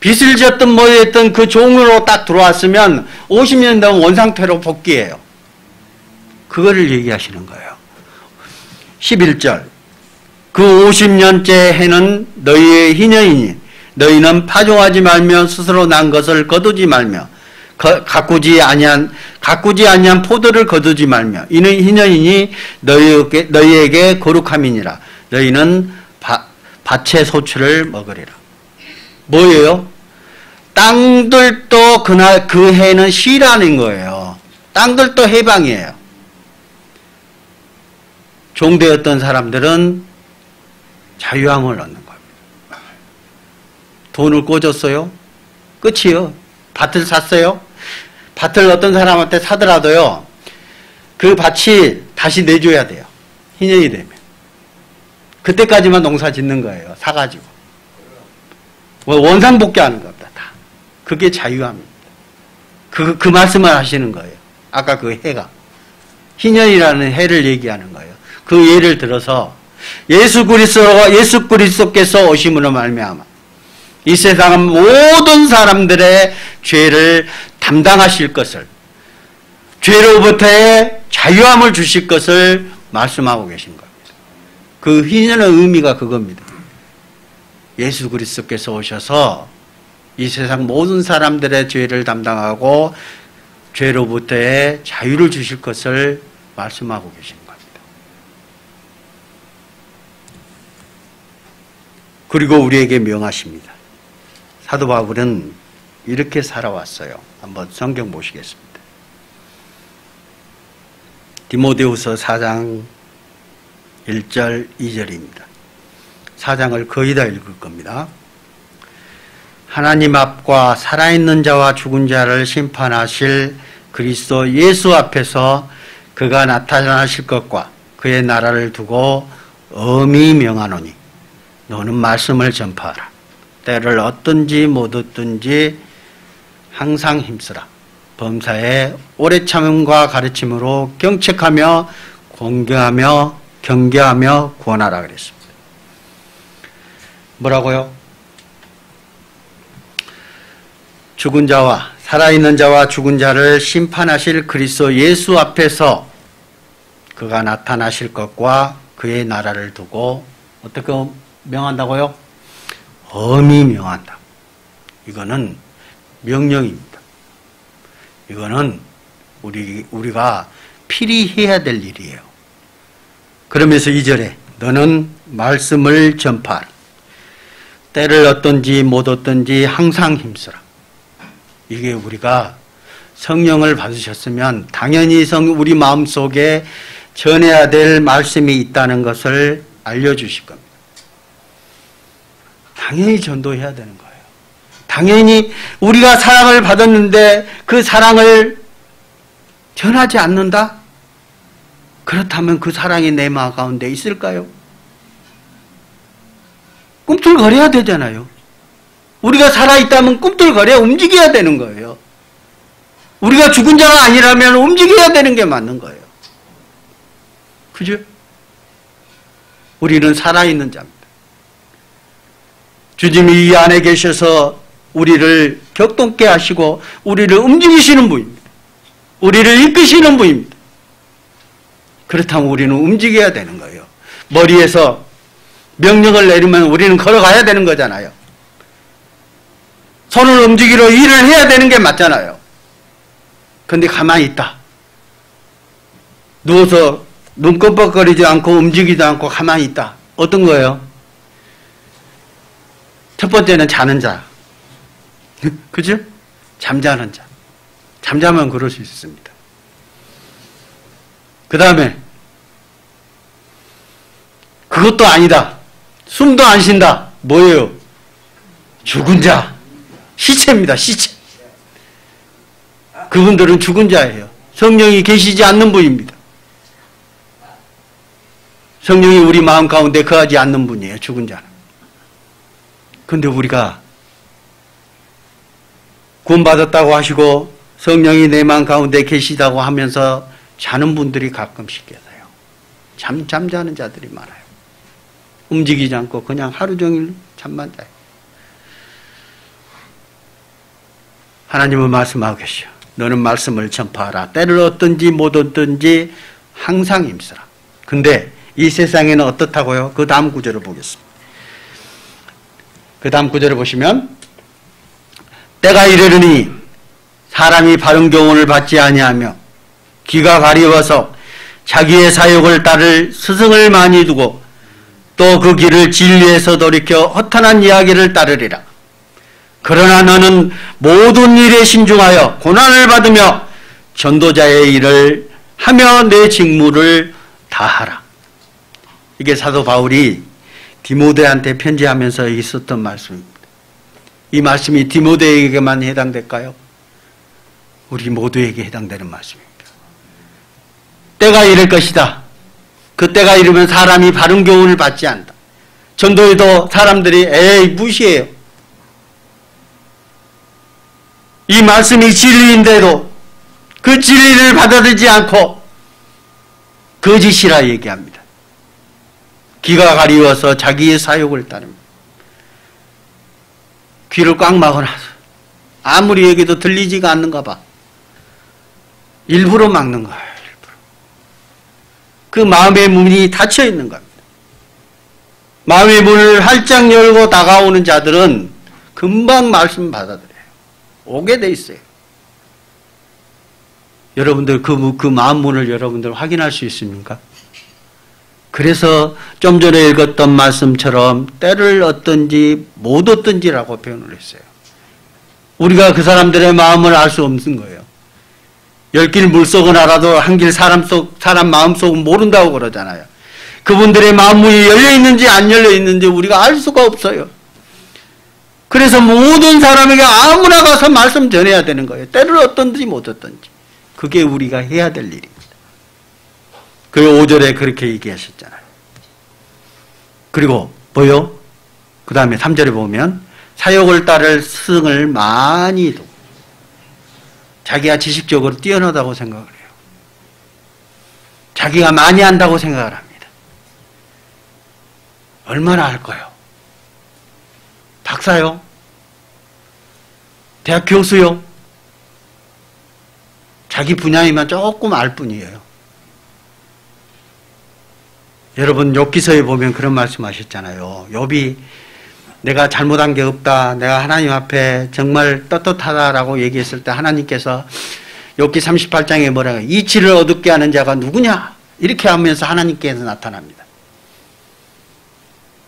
빚을 졌든 뭐였든 그 종으로 딱 들어왔으면 50년 되면 원상태로 복귀해요. 그거를 얘기하시는 거예요. 11절 그 50년째 해는 너희의 희년이니 너희는 파종하지 말며 스스로 난 것을 거두지 말며 가꾸지 아니한 포도를 거두지 말며 이는 희년이니 너희에게 거룩함이니라. 너희는 밭의 소출을 먹으리라. 뭐예요? 땅들도 그날 그 해는 쉬라는 거예요. 땅들도 해방이에요. 종되었던 사람들은 자유함을 얻는 겁니다. 돈을 꿔줬어요? 끝이요. 밭을 샀어요? 밭을 어떤 사람한테 사더라도요, 그 밭이 다시 내줘야 돼요. 희년이 되면. 그때까지만 농사 짓는 거예요. 사가지고. 원상복귀하는 겁니다. 다. 그게 자유함입니다. 그 말씀을 하시는 거예요. 아까 그 해가. 희년이라는 해를 얘기하는 거예요. 그 예를 들어서 예수 그리스도께서 오심으로 말미암아 이 세상 모든 사람들의 죄를 담당하실 것을, 죄로부터의 자유함을 주실 것을 말씀하고 계신 겁니다. 그 희년의 의미가 그겁니다. 예수 그리스도께서 오셔서 이 세상 모든 사람들의 죄를 담당하고 죄로부터의 자유를 주실 것을 말씀하고 계신 겁니다. 그리고 우리에게 명하십니다. 사도 바울은 이렇게 살아왔어요. 한번 성경 보시겠습니다. 디모데후서 4장 1절 2절입니다. 4장을 거의 다 읽을 겁니다. 하나님 앞과 살아있는 자와 죽은 자를 심판하실 그리스도 예수 앞에서 그가 나타나실 것과 그의 나라를 두고 엄히 명하노니 너는 말씀을 전파하라. 때를 얻든지 못 얻든지 항상 힘쓰라. 범사에 오래 참음과 가르침으로 경책하며 공경하며 경계하며 구원하라 그랬습니다. 뭐라고요? 죽은 자와 살아있는 자와 죽은 자를 심판하실 그리스도 예수 앞에서 그가 나타나실 것과 그의 나라를 두고 어떻게 명한다고요? 엄히 명한다. 이거는 명령입니다. 이거는 우리가 필히 해야 될 일이에요. 그러면서 2절에 너는 말씀을 전파하라. 때를 얻든지 못 얻든지 항상 힘쓰라. 이게 우리가 성령을 받으셨으면 당연히 우리 마음속에 전해야 될 말씀이 있다는 것을 알려주실 겁니다. 당연히 전도해야 되는 거예요. 당연히 우리가 사랑을 받았는데 그 사랑을 전하지 않는다? 그렇다면 그 사랑이 내 마음 가운데 있을까요? 꿈틀거려야 되잖아요. 우리가 살아있다면 꿈틀거려 움직여야 되는 거예요. 우리가 죽은 자가 아니라면 움직여야 되는 게 맞는 거예요. 그죠? 우리는 살아있는 자입니다. 주님이 이 안에 계셔서 우리를 격동케 하시고 우리를 움직이시는 분입니다. 우리를 이끄시는 분입니다. 그렇다면 우리는 움직여야 되는 거예요. 머리에서 명령을 내리면 우리는 걸어가야 되는 거잖아요. 손을 움직이러 일을 해야 되는 게 맞잖아요. 근데 가만히 있다. 누워서 눈 끔뻑거리지 않고 움직이지도 않고 가만히 있다. 어떤 거예요? 첫 번째는 자는 자. 그죠? 잠자는 자. 잠자면 그럴 수 있습니다. 그 다음에 그것도 아니다. 숨도 안 쉰다. 뭐예요? 죽은 자. 시체입니다. 시체. 그분들은 죽은 자예요. 성령이 계시지 않는 분입니다. 성령이 우리 마음 가운데 거하지 않는 분이에요. 죽은 자는. 근데 우리가 구원받았다고 하시고 성령이 내 마음 가운데 계시다고 하면서 자는 분들이 가끔씩 계세요. 잠자는 자들이 많아요. 움직이지 않고 그냥 하루 종일 잠만 자요. 하나님은 말씀하고 계시오. 너는 말씀을 전파하라. 때를 얻든지 못 얻든지 항상 힘쓰라. 근데 이 세상에는 어떻다고요? 그 다음 구절을 보겠습니다. 그 다음 구절을 보시면 때가 이르르니 사람이 바른 교훈을 받지 아니하며 귀가 가리워서 자기의 사욕을 따를 스승을 많이 두고 또 그 길을 진리에서 돌이켜 허탄한 이야기를 따르리라. 그러나 너는 모든 일에 신중하여 고난을 받으며 전도자의 일을 하며 내 직무를 다하라. 이게 사도 바울이 디모데한테 편지하면서 있었던 말씀입니다. 이 말씀이 디모데에게만 해당될까요? 우리 모두에게 해당되는 말씀입니다. 때가 이를 것이다. 그 때가 이르면 사람이 바른 교훈을 받지 않는다. 전도에도 사람들이 에이 무시해요. 이 말씀이 진리인데도 그 진리를 받아들이지 않고 거짓이라 얘기합니다. 귀가 가리워서 자기의 사욕을 따릅니다. 귀를 꽉 막아놔서 아무리 얘기도 들리지가 않는가 봐. 일부러 막는 거예요. 일부러. 그 마음의 문이 닫혀 있는 겁니다. 마음의 문을 활짝 열고 다가오는 자들은 금방 말씀 받아들여요. 오게 돼 있어요. 여러분들 그 마음 문을 여러분들 확인할 수 있습니까? 그래서 좀 전에 읽었던 말씀처럼 때를 얻든지 못 얻든지라고 표현을 했어요. 우리가 그 사람들의 마음을 알 수 없는 거예요. 열길 물속은 알아도 한길 사람 마음속은 모른다고 그러잖아요. 그분들의 마음문이 열려있는지 안 열려있는지 우리가 알 수가 없어요. 그래서 모든 사람에게 아무나 가서 말씀 전해야 되는 거예요. 때를 얻든지 못 얻든지. 그게 우리가 해야 될 일입니다. 그 5절에 그렇게 얘기하셨잖아요. 그리고 뭐요? 그 다음에 3절에 보면 사욕을 따를 스승을 많이 두고 자기가 지식적으로 뛰어나다고 생각을 해요. 자기가 많이 한다고 생각을 합니다. 얼마나 할까요? 박사요? 대학 교수요? 자기 분야이면 조금 알 뿐이에요. 여러분 욥기서에 보면 그런 말씀하셨잖아요. 욥이 내가 잘못한 게 없다. 내가 하나님 앞에 정말 떳떳하다라고 얘기했을 때 하나님께서 욥기 38장에 뭐라고 이치를 어둡게 하는 자가 누구냐? 이렇게 하면서 하나님께서 나타납니다.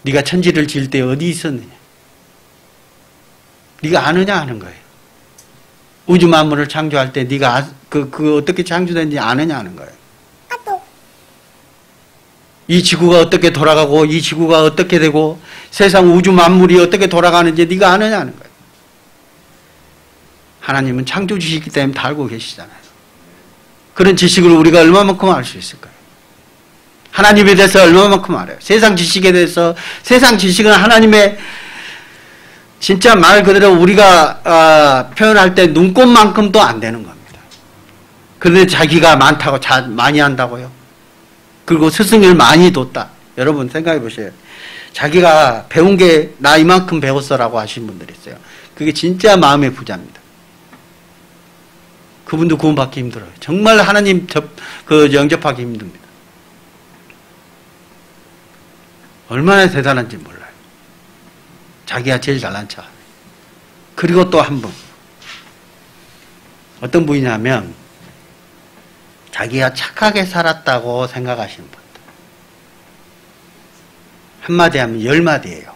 네가 천지를 지을 때 어디 있었느냐? 네가 아느냐 하는 거예요. 우주 만물을 창조할 때 네가 그 어떻게 창조된지 아느냐 하는 거예요. 이 지구가 어떻게 돌아가고 이 지구가 어떻게 되고 세상 우주 만물이 어떻게 돌아가는지 네가 아느냐 하는 거예요. 하나님은 창조주시기 때문에 다 알고 계시잖아요. 그런 지식을 우리가 얼마만큼 알 수 있을까요? 하나님에 대해서 얼마만큼 알아요? 세상 지식에 대해서 세상 지식은 하나님의 진짜 말 그대로 우리가 표현할 때 눈꽃만큼도 안 되는 겁니다. 그런데 자기가 많다고 많이 한다고요? 그리고 스승을 많이 뒀다. 여러분 생각해 보세요. 자기가 배운 게 나 이만큼 배웠어라고 하신 분들이 있어요. 그게 진짜 마음의 부자입니다. 그분도 구원받기 힘들어요. 정말 하나님 영접하기 힘듭니다. 얼마나 대단한지 몰라요. 자기가 제일 잘난 척. 그리고 또 한 분. 어떤 분이냐면 자기가 착하게 살았다고 생각하시는 분들. 한마디 하면 10마디예요.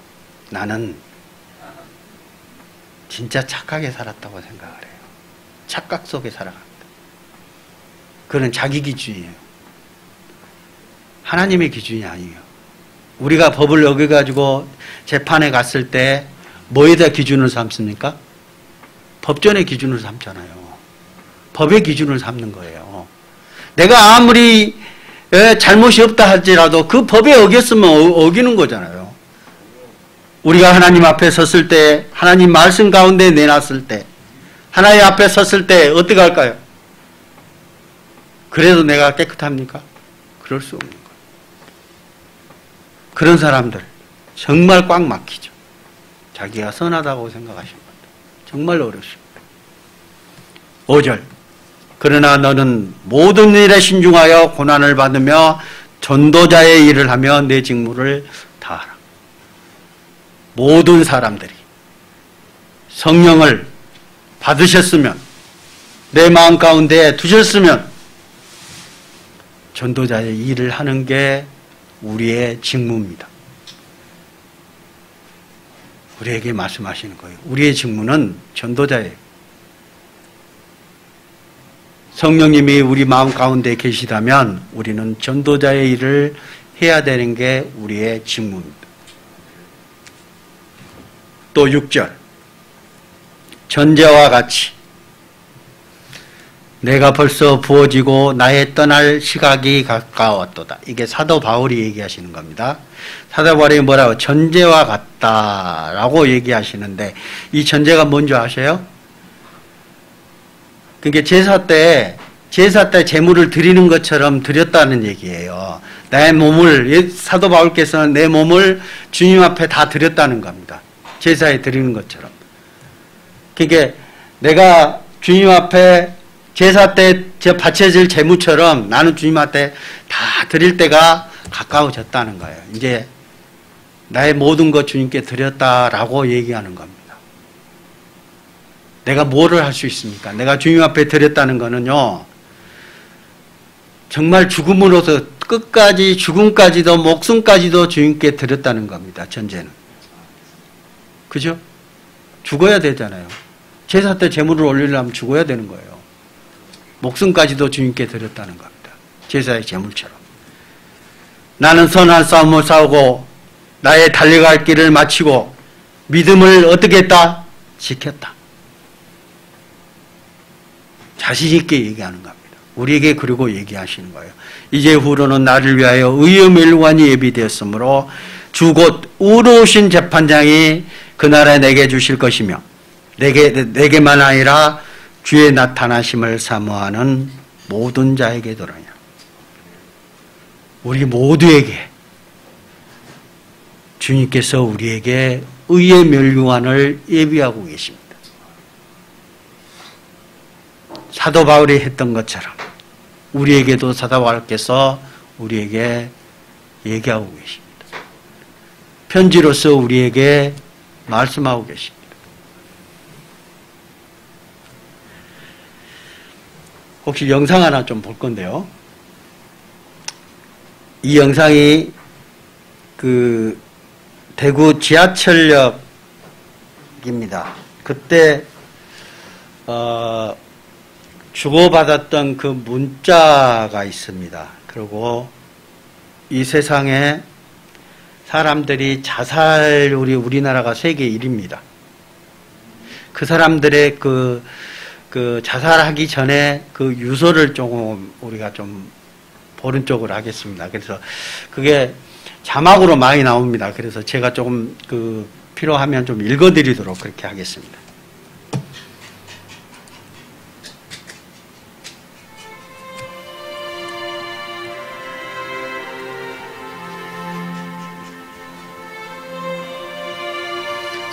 나는 진짜 착하게 살았다고 생각을 해요. 착각 속에 살아갑니다. 그건 자기 기준이에요. 하나님의 기준이 아니에요. 우리가 법을 어겨가지고 재판에 갔을 때 뭐에다 기준을 삼습니까? 법전의 기준을 삼잖아요. 법의 기준을 삼는 거예요. 내가 아무리 잘못이 없다 할지라도 그 법에 어겼으면 어기는 거잖아요. 우리가 하나님 앞에 섰을 때, 하나님 말씀 가운데 내놨을 때, 하나님 앞에 섰을 때 어떻게 할까요? 그래도 내가 깨끗합니까? 그럴 수 없는 거예요. 그런 사람들 정말 꽉 막히죠. 자기가 선하다고 생각하시는 분들 정말 어렵습니다. 5절 그러나 너는 모든 일에 신중하여 고난을 받으며 전도자의 일을 하며 내 직무를 다하라. 모든 사람들이 성령을 받으셨으면, 내 마음 가운데 두셨으면 전도자의 일을 하는 게 우리의 직무입니다. 우리에게 말씀하시는 거예요. 우리의 직무는 전도자예요. 성령님이 우리 마음 가운데 계시다면 우리는 전도자의 일을 해야 되는 게 우리의 직무입니다. 또 6절 전제와 같이 내가 벌써 부어지고 나의 떠날 시각이 가까웠도다. 이게 사도 바울이 얘기하시는 겁니다. 사도 바울이 뭐라고? 전제와 같다라고 얘기하시는데 이 전제가 뭔지 아세요? 그게 제사 때 제물을 드리는 것처럼 드렸다는 얘기예요. 나의 몸을, 사도 바울께서는 내 몸을 주님 앞에 다 드렸다는 겁니다. 제사에 드리는 것처럼. 그게 내가 주님 앞에 제사 때 바쳐질 제물처럼 나는 주님 앞에 다 드릴 때가 가까워졌다는 거예요. 이제 나의 모든 것 주님께 드렸다라고 얘기하는 겁니다. 내가 뭐를 할 수 있습니까? 내가 주님 앞에 드렸다는 거는요, 정말 죽음으로서 끝까지, 죽음까지도, 목숨까지도 주님께 드렸다는 겁니다. 전제는. 그죠? 죽어야 되잖아요. 제사 때 제물을 올리려면 죽어야 되는 거예요. 목숨까지도 주님께 드렸다는 겁니다. 제사의 제물처럼. 나는 선한 싸움을 싸우고 나의 달려갈 길을 마치고 믿음을 어떻게 했다? 지켰다. 자신 있게 얘기하는 겁니다. 우리에게 그리고 얘기하시는 거예요. 이제 후로는 나를 위하여 의의 멸관이 예비되었으므로 주 곧 의로우신 재판장이 그날에 내게 주실 것이며 내게만 아니라 주의 나타나심을 사모하는 모든 자에게도라냐. 우리 모두에게 주님께서 우리에게 의의 멸류관을 예비하고 계십니다. 사도 바울이 했던 것처럼 우리에게도 사도 바울께서 우리에게 얘기하고 계십니다. 편지로서 우리에게 말씀하고 계십니다. 혹시 영상 하나 좀 볼 건데요. 이 영상이 그 대구 지하철역입니다. 그때 주고받았던 그 문자가 있습니다. 그리고 이 세상에 사람들이 자살률이 우리나라가 세계 1위입니다. 그 사람들의 그 자살하기 전에 그 유서를 조금 우리가 좀 보는 쪽으로 하겠습니다. 그래서 그게 자막으로 많이 나옵니다. 그래서 제가 조금 필요하면 좀 읽어드리도록 그렇게 하겠습니다.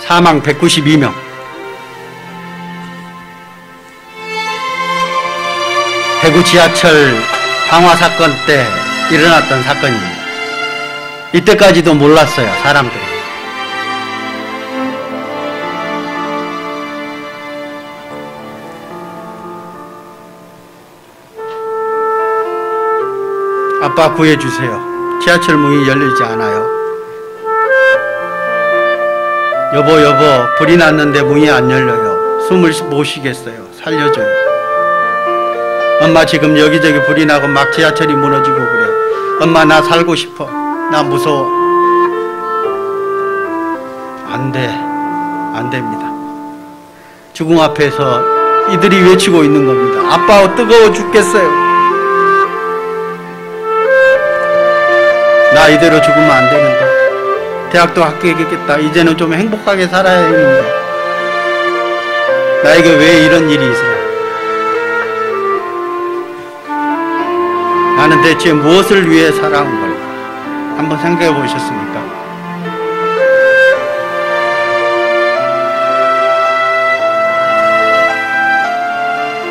사망 192명. 대구 지하철 방화 사건 때 일어났던 사건입니다. 이때까지도 몰랐어요, 사람들이. 아빠 구해주세요. 지하철 문이 열리지 않아요. 여보, 불이 났는데 문이 안 열려요. 숨을 못 쉬겠어요. 살려줘요. 엄마 지금 여기저기 불이 나고 막 지하철이 무너지고 그래. 엄마 나 살고 싶어. 나 무서워. 안 됩니다. 죽음 앞에서 이들이 외치고 있는 겁니다. 아빠 뜨거워 죽겠어요. 나 이대로 죽으면 안 되는데. 대학도 합격했겠다. 이제는 좀 행복하게 살아야 했는데 나에게 왜 이런 일이 있어? 나는 대체 무엇을 위해 살아온 걸까? 한번 생각해 보셨습니까?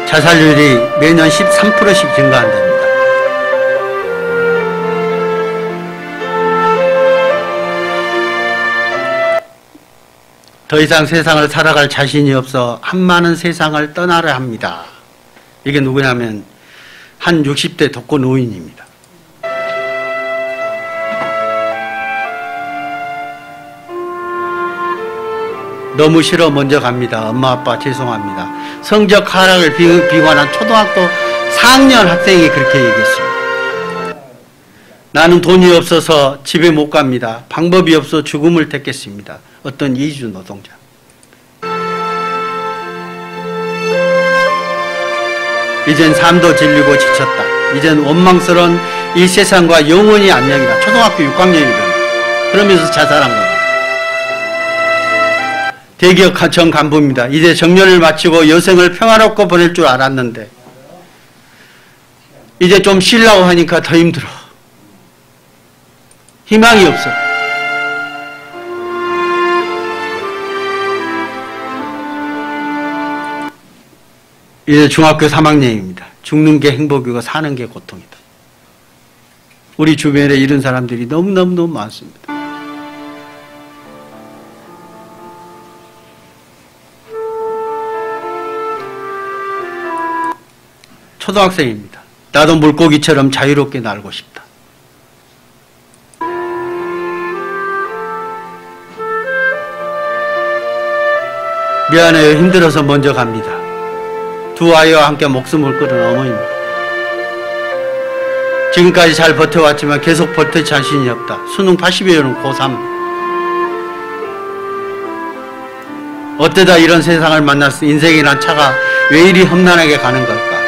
자살률이 매년 13%씩 증가한답니다. 더 이상 세상을 살아갈 자신이 없어 한많은 세상을 떠나려 합니다. 이게 누구냐면 한 60대 독거 노인입니다. 너무 싫어 먼저 갑니다. 엄마 아빠 죄송합니다. 성적 하락을 비관한 초등학교 4학년 학생이 그렇게 얘기했습니다. 나는 돈이 없어서 집에 못 갑니다. 방법이 없어 죽음을 택했습니다. 어떤 이주 노동자. 이젠 삶도 질리고 지쳤다. 이젠 원망스러운 이 세상과 영원히 안녕이다. 초등학교 6학년이다. 그러면서 자살한 겁니다. 대기업 전 간부입니다. 이제 정년을 마치고 여생을 평화롭게 보낼 줄 알았는데 이제 좀 쉬려고 하니까 더 힘들어. 희망이 없어. 이제 중학교 3학년입니다. 죽는 게 행복이고 사는 게 고통이다. 우리 주변에 이런 사람들이 너무너무 많습니다. 초등학생입니다. 나도 물고기처럼 자유롭게 날고 싶다. 미안해요. 힘들어서 먼저 갑니다. 두 아이와 함께 목숨을 끊은 어머니입니다. 지금까지 잘 버텨왔지만 계속 버틸 자신이 없다. 수능 80여는 고3. 어쩌다 이런 세상을 만났어. 인생이란 차가 왜 이리 험난하게 가는 걸까?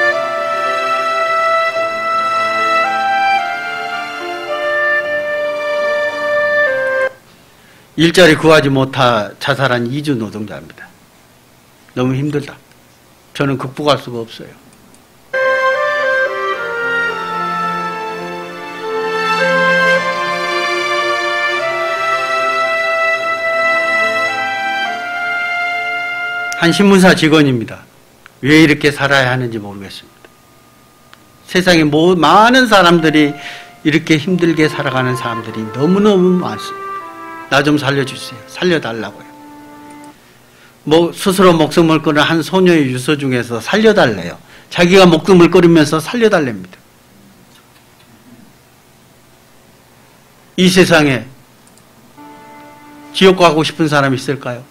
일자리 구하지 못하 자살한 이주 노동자입니다. 너무 힘들다. 저는 극복할 수가 없어요. 한 신문사 직원입니다. 왜 이렇게 살아야 하는지 모르겠습니다. 세상에 많은 사람들이 이렇게 힘들게 살아가는 사람들이 너무너무 많습니다. 나 좀 살려주세요. 살려달라고요. 스스로 목숨을 끊은 한 소녀의 유서 중에서 살려달래요. 자기가 목숨을 끊으면서 살려달랍니다. 이 세상에 지옥 가고 싶은 사람이 있을까요?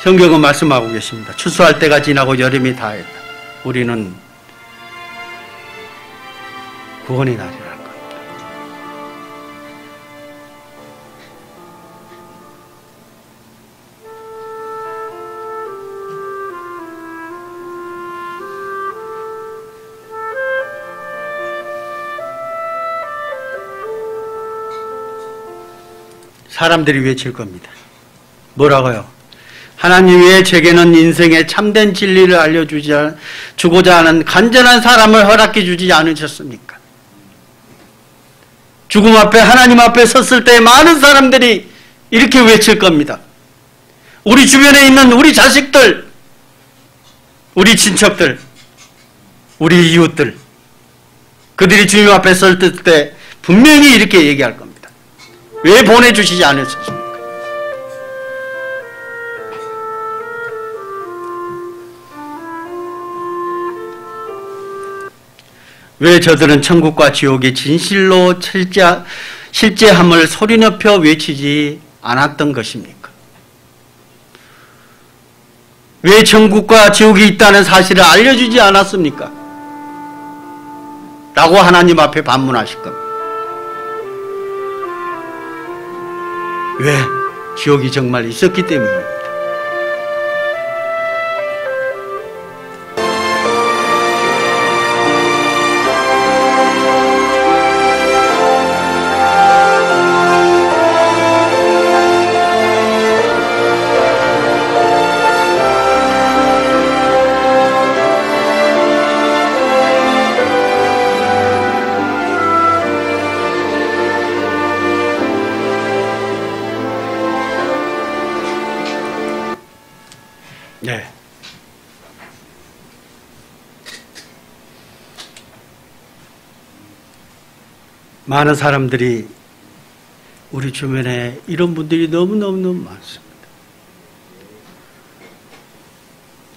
성경은 말씀하고 계십니다. 추수할 때가 지나고 여름이 다했다. 우리는 구원의 날이라. 사람들이 외칠 겁니다. 뭐라고요? 하나님 왜 제게는 인생의 참된 진리를 알려주고자 하는 간절한 사람을 허락해 주지 않으셨습니까? 죽음 앞에 하나님 앞에 섰을 때 많은 사람들이 이렇게 외칠 겁니다. 우리 주변에 있는 우리 자식들, 우리 친척들, 우리 이웃들, 그들이 주님 앞에 설 때 분명히 이렇게 얘기할 겁니다. 왜 보내주시지 않으셨습니까? 왜 저들은 천국과 지옥의 진실로 실제함을 소리 높여 외치지 않았던 것입니까? 왜 천국과 지옥이 있다는 사실을 알려주지 않았습니까? 라고 하나님 앞에 반문하실 겁니다. 왜? 지옥이 정말 있었기 때문입니다. 많은 사람들이 우리 주변에 이런 분들이 너무너무 많습니다.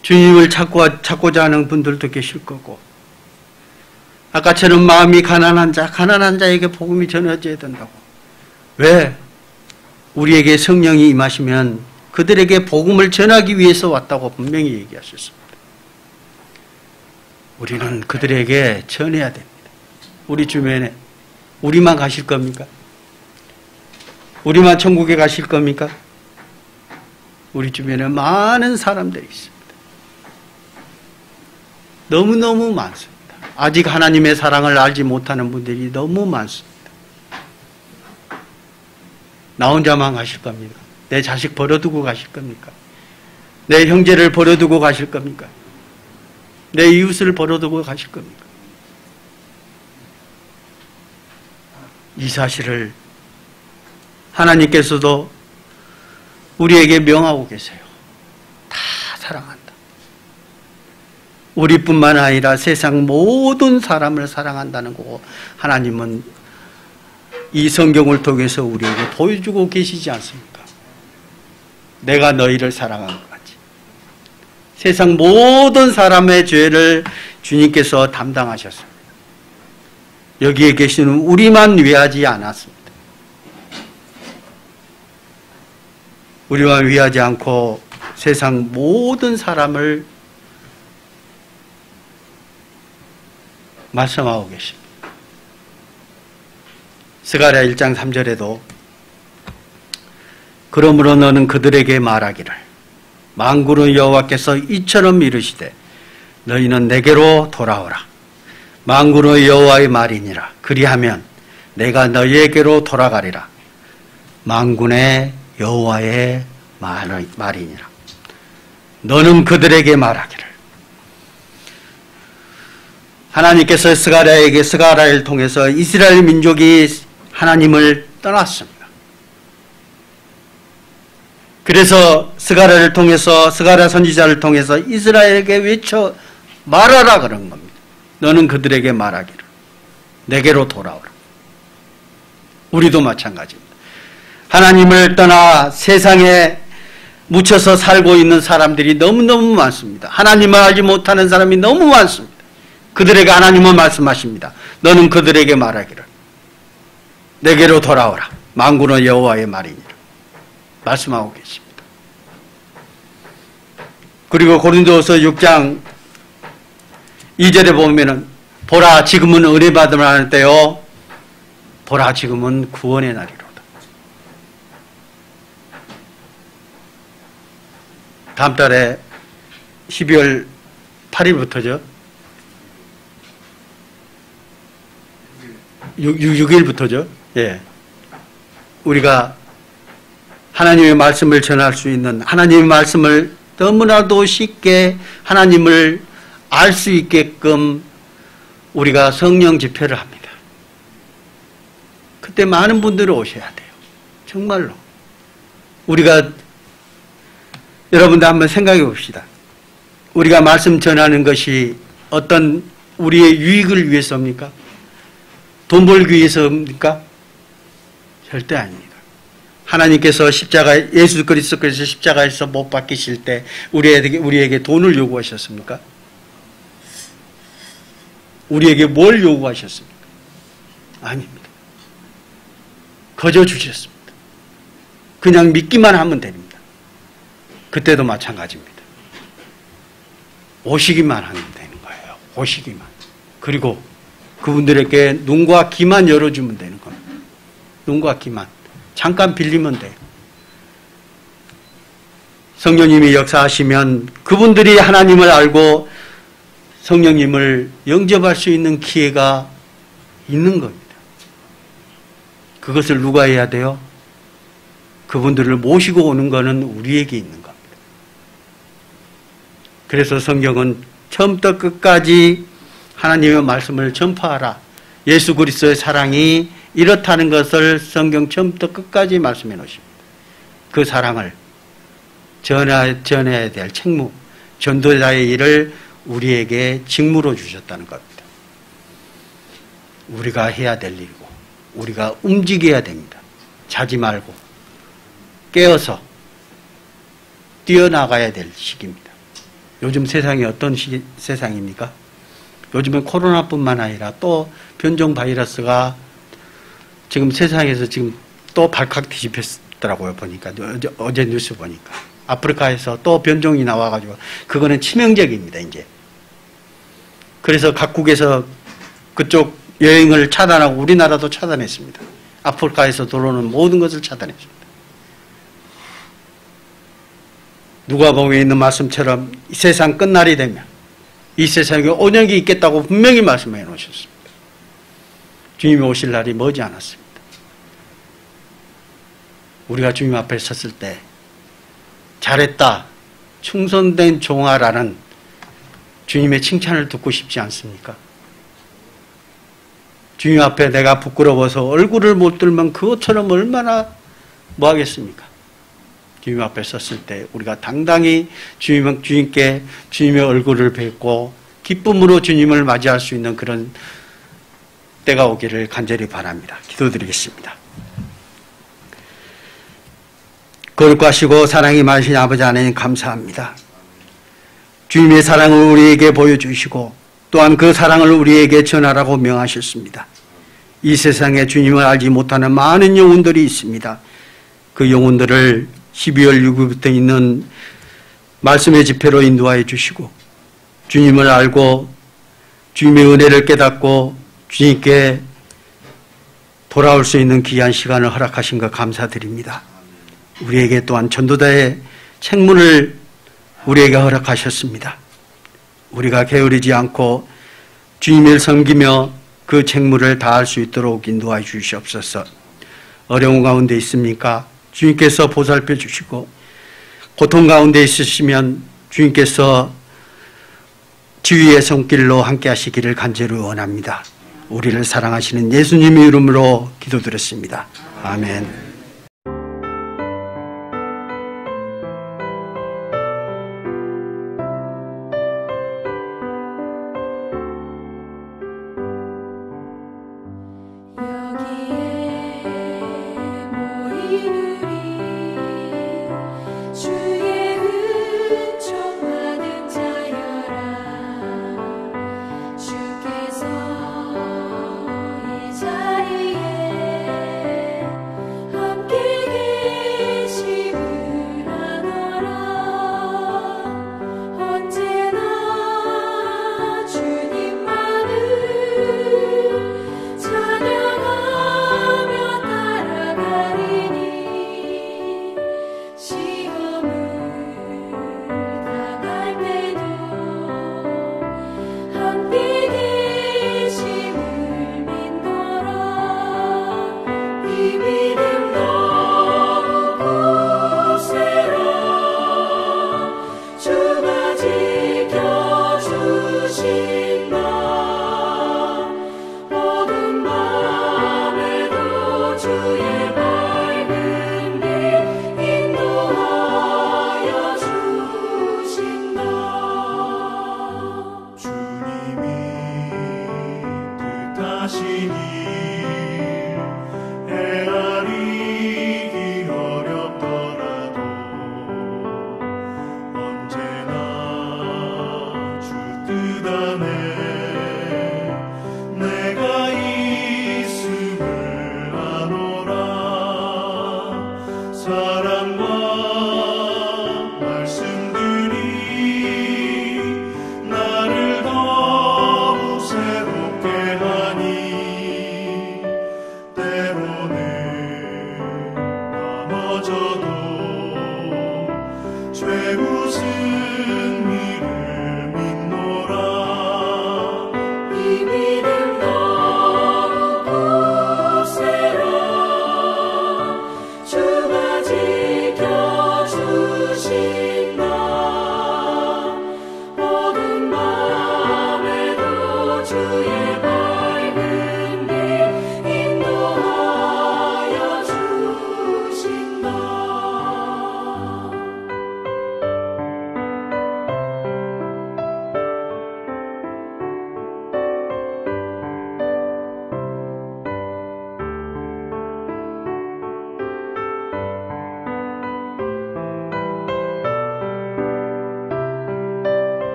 주님을 찾고자 하는 분들도 계실 거고, 아까처럼 마음이 가난한 자에게 복음이 전해져야 된다고. 왜? 우리에게 성령이 임하시면 그들에게 복음을 전하기 위해서 왔다고 분명히 얘기하셨습니다. 우리는 그들에게 전해야 됩니다. 우리 주변에 우리만 가실 겁니까? 우리만 천국에 가실 겁니까? 우리 주변에 많은 사람들이 있습니다. 너무너무 많습니다. 아직 하나님의 사랑을 알지 못하는 분들이 너무 많습니다. 나 혼자만 가실 겁니까? 내 자식 버려두고 가실 겁니까? 내 형제를 버려두고 가실 겁니까? 내 이웃을 버려두고 가실 겁니까? 이 사실을 하나님께서도 우리에게 명하고 계세요. 다 사랑한다. 우리뿐만 아니라 세상 모든 사람을 사랑한다는 거고, 하나님은 이 성경을 통해서 우리에게 보여주고 계시지 않습니까? 내가 너희를 사랑한 것 같이. 세상 모든 사람의 죄를 주님께서 담당하셨습니다. 여기에 계시는 우리만 위하지 않았습니다. 우리만 위하지 않고 세상 모든 사람을 말씀하고 계십니다. 스가랴 1장 3절에도 그러므로 너는 그들에게 말하기를 만군의 여호와께서 이처럼 이르시되 너희는 내게로 돌아오라. 만군의 여호와의 말이니라. 그리하면 내가 너희에게로 돌아가리라. 만군의 여호와의 말이니라. 너는 그들에게 말하기를. 하나님께서 스가랴를 통해서 이스라엘 민족이 하나님을 떠났습니다. 그래서 스가랴를 통해서, 스가랴 선지자를 통해서 이스라엘에게 외쳐 말하라 그런 겁니다. 너는 그들에게 말하기를 내게로 돌아오라. 우리도 마찬가지입니다. 하나님을 떠나 세상에 묻혀서 살고 있는 사람들이 너무너무 많습니다. 하나님을 알지 못하는 사람이 너무 많습니다. 그들에게 하나님은 말씀하십니다. 너는 그들에게 말하기를 내게로 돌아오라. 만군의 여호와의 말이니라. 말씀하고 계십니다. 그리고 고린도후서 6장 2절에 보면은 보라 지금은 은혜 받음을 하는 때요, 보라 지금은 구원의 날이로다. 다음 달에 12월 8일부터죠. 6일부터죠. 예. 우리가 하나님의 말씀을 전할 수 있는, 하나님의 말씀을 너무나도 쉽게 하나님을 알 수 있게끔 우리가 성령 집회를 합니다. 그때 많은 분들이 오셔야 돼요. 정말로. 우리가, 여러분들 한번 생각해 봅시다. 우리가 말씀 전하는 것이 어떤 우리의 유익을 위해서입니까? 돈 벌기 위해서입니까? 절대 아닙니다. 하나님께서 예수 그리스도께서 십자가에서 못 박히실 때 우리에게 돈을 요구하셨습니까? 우리에게 뭘 요구하셨습니까? 아닙니다. 거저 주셨습니다. 그냥 믿기만 하면 됩니다. 그때도 마찬가지입니다. 오시기만 하면 되는 거예요. 오시기만. 그리고 그분들에게 눈과 귀만 열어주면 되는 겁니다. 눈과 귀만. 잠깐 빌리면 돼요. 성령님이 역사하시면 그분들이 하나님을 알고 성령님을 영접할 수 있는 기회가 있는 겁니다. 그것을 누가 해야 돼요? 그분들을 모시고 오는 것은 우리에게 있는 겁니다. 그래서 성경은 처음부터 끝까지 하나님의 말씀을 전파하라. 예수 그리스도의 사랑이 이렇다는 것을 성경 처음부터 끝까지 말씀해 놓으십니다. 그 사랑을 전해야 될 책무, 전도자의 일을 우리에게 직무로 주셨다는 겁니다. 우리가 해야 될 일이고 우리가 움직여야 됩니다. 자지 말고 깨어서 뛰어나가야 될 시기입니다. 요즘 세상이 어떤 세상입니까? 요즘은 코로나뿐만 아니라 또 변종 바이러스가 지금 세상에서 지금 또 발칵 뒤집혔더라고요. 보니까 어제 뉴스 보니까 아프리카에서 또 변종이 나와가지고 그거는 치명적입니다. 이제 그래서 각국에서 그쪽 여행을 차단하고 우리나라도 차단했습니다. 아프리카에서 들어오는 모든 것을 차단했습니다. 누가복음에 있는 말씀처럼 이 세상 끝날이 되면 이 세상에 온역이 있겠다고 분명히 말씀해 놓으셨습니다. 주님이 오실 날이 머지 않았습니다. 우리가 주님 앞에 섰을 때 잘했다, 충성된 종아라는 주님의 칭찬을 듣고 싶지 않습니까? 주님 앞에 내가 부끄러워서 얼굴을 못 들면 그것처럼 얼마나 뭐 하겠습니까? 주님 앞에 섰을 때 우리가 당당히 주님께 주님의 얼굴을 뵙고 기쁨으로 주님을 맞이할 수 있는 그런 때가 오기를 간절히 바랍니다. 기도드리겠습니다. 거룩하시고 사랑이 많으신 아버지 하나님 감사합니다. 주님의 사랑을 우리에게 보여주시고 또한 그 사랑을 우리에게 전하라고 명하셨습니다. 이 세상에 주님을 알지 못하는 많은 영혼들이 있습니다. 그 영혼들을 12월 6일부터 있는 말씀의 집회로 인도하여 주시고 주님을 알고 주님의 은혜를 깨닫고 주님께 돌아올 수 있는 귀한 시간을 허락하신 것 감사드립니다. 우리에게 또한 전도자의 책무를 우리에게 허락하셨습니다. 우리가 게으르지 않고 주님을 섬기며 그 책무를 다할 수 있도록 인도하여 주시옵소서. 어려운 가운데 있습니까? 주님께서 보살펴 주시고 고통 가운데 있으시면 주님께서 지위의 손길로 함께 하시기를 간절히 원합니다. 우리를 사랑하시는 예수님의 이름으로 기도드렸습니다. 아멘. 사